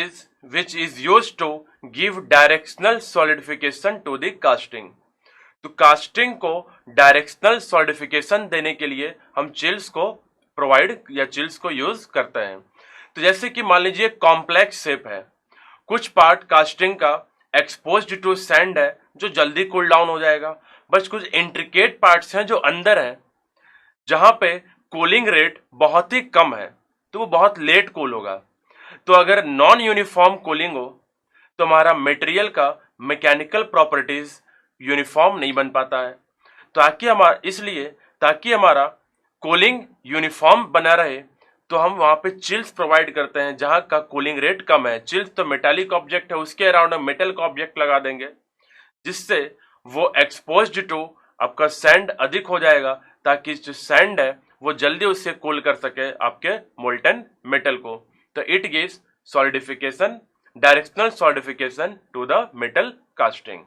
is used to give directional solidification to the casting. तो कास्टिंग को डायरेक्शनल सॉलिडिफिकेशन देने के लिए हम चिल्स को प्रोवाइड या चिल्स को यूज करते हैं। तो जैसे कि मान लीजिए कॉम्प्लेक्स शेप है, कुछ पार्ट कास्टिंग का एक्सपोज्ड टू सैंड है जो जल्दी कूल डाउन हो जाएगा, बस कुछ इंट्रिकेट पार्ट्स हैं जो अंदर हैं जहां पे कूलिंग रेट बहुत ही कम है, तो वो बहुत लेट कूल होगा। तो अगर नॉन यूनिफॉर्म कूलिंग हो तो हमारा मटेरियल का मैकेनिकल प्रॉपर्टीज यूनिफॉर्म नहीं बन पाता है। ताकि हमारा कूलिंग यूनिफॉर्म बना रहे, तो हम वहां पे चिल्स प्रोवाइड करते हैं जहां का कूलिंग रेट कम है। चिल्स तो मेटालिक ऑब्जेक्ट है, उसके अराउंड हम मेटल का ऑब्जेक्ट लगा देंगे जिससे वो एक्सपोज्ड टू आपका सैंड अधिक हो जाएगा, ताकि जो सैंड है वो जल्दी उससे कूल कर सके आपके मोल्टन मेटल को। तो it gives solidification, directional solidification to the metal casting.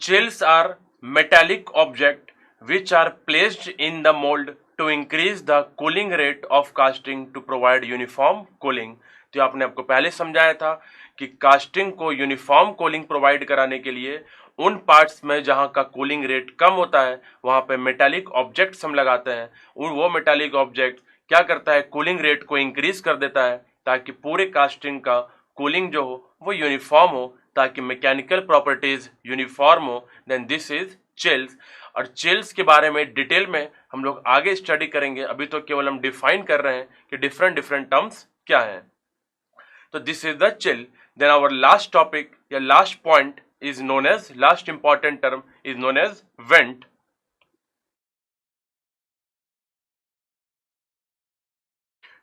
Chills are metallic object which are placed in the mold to increase the cooling rate of casting to provide uniform cooling। तो आपने आपको पहले समझाया था कि casting को uniform cooling provide कराने के लिए उन पार्ट्स में जहां का कूलिंग रेट कम होता है वहां पे मेटालिक ऑब्जेक्ट्स हम लगाते हैं। वो मेटालिक ऑब्जेक्ट क्या करता है, कूलिंग रेट को इंक्रीज कर देता है ताकि पूरे कास्टिंग का कूलिंग जो हो वो यूनिफॉर्म हो, ताकि मैकेनिकल प्रॉपर्टीज यूनिफॉर्म हो। Then this is chills. और चिल्स के बारे में डिटेल में हम लोग आगे स्टडी करेंगे, अभी तो केवल हम डिफाइन कर रहे हैं कि डिफरेंट डिफरेंट टर्म्स क्या हैं। तो this is the chill. Then our last topic या last point is known as, last important term is known as vent.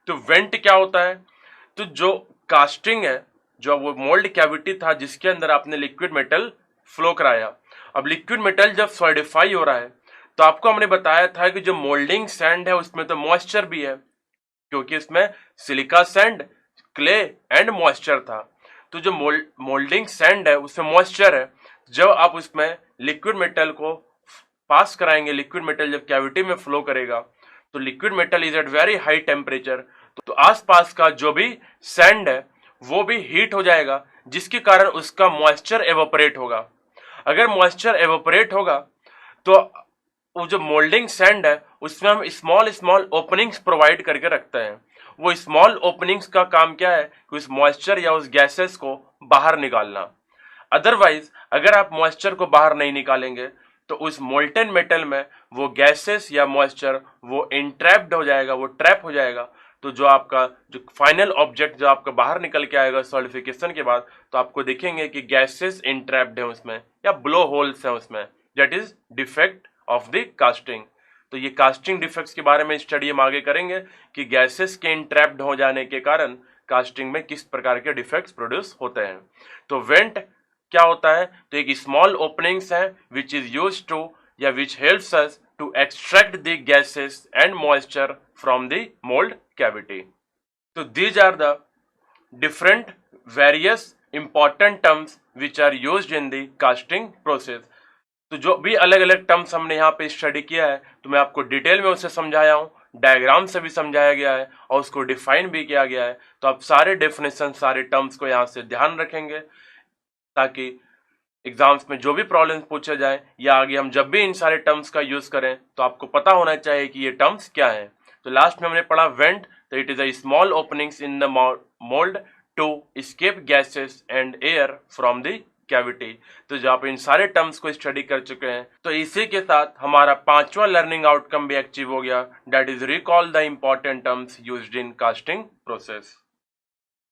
तो वेंट क्या होता है? तो जो कास्टिंग है, जो वो मोल्ड कैविटी था जिसके अंदर आपने लिक्विड मेटल फ्लो कराया, अब लिक्विड मेटल जब सॉलिडिफाई हो रहा है तो आपको हमने बताया था कि जो मोल्डिंग सैंड है उसमें तो मॉइस्चर भी है, क्योंकि इसमें silica sand, clay and moisture था। तो जो मोल्डिंग सैंड है उसमें मॉइस्चर है। जब आप उसमें लिक्विड मेटल को पास कराएंगे, लिक्विड मेटल जब कैविटी में फ्लो करेगा तो liquid metal is at very high temperature, तो आसपास का जो भी सैंड है वो भी हीट हो जाएगा, जिसके कारण उसका मॉइस्चर एवोपरेट होगा। अगर मॉइस्चर एवोपरेट होगा तो वो जो मोल्डिंग सैंड है उसमें हम स्मॉल स्मॉल ओपनिंग्स प्रोवाइड करके रखते हैं। वो स्मॉल ओपनिंग्स का काम क्या है कि उस मॉइस्चर या उस गैसेस को बाहर निकालना। अदरवाइज अगर आप मॉइस्चर को बाहर नहीं निकालेंगे तो उस मोल्टन मेटल में वो गैसेस या मॉइस्चर वो इंट्रैप्ड हो जाएगा, वो ट्रैप हो जाएगा। तो जो आपका जो फाइनल ऑब्जेक्ट जो आपका बाहर निकल के आएगा सॉलिडिफिकेशन के बाद, तो आपको देखेंगे कि गैसेस इंट्रैप्ड है उसमें या ब्लो होल्स है उसमें। That is defect of the casting. तो ये कास्टिंग डिफेक्ट्स के बारे में स्टडी हम आगे करेंगे कि गैसेस के इंट्रैप्ड हो जाने के कारण कास्टिंग में किस प्रकार के डिफेक्ट्स प्रोड्यूस होते हैं। तो वेंट क्या होता है? तो एक स्मॉल ओपनिंग्स है विच इज यूज टू या which helps us to extract the gases and moisture from the mold cavity. So these are the different various important terms which are used in the casting process. तो जो भी अलग अलग terms हमने यहाँ पे study किया है तो मैं आपको डिटेल में उसे समझाया हूँ, डायग्राम से भी समझाया गया है और उसको डिफाइन भी किया गया है। तो आप सारे डेफिनेशन, सारे टर्म्स को यहाँ से ध्यान रखेंगे ताकि एग्जाम्स में जो भी प्रॉब्लम्स पूछे जाए या आगे हम जब भी इन सारे टर्म्स का यूज करें तो आपको पता होना चाहिए कि ये टर्म्स क्या हैं। तो लास्ट में हमने पढ़ा वेंट, तो it is a small openings in the mould to escape gases and air from the cavity. तो जब आप इन सारे टर्म्स को स्टडी कर चुके हैं तो इसी के साथ हमारा 5वां लर्निंग आउटकम भी अचीव हो गया, that is recall the important terms used in casting process.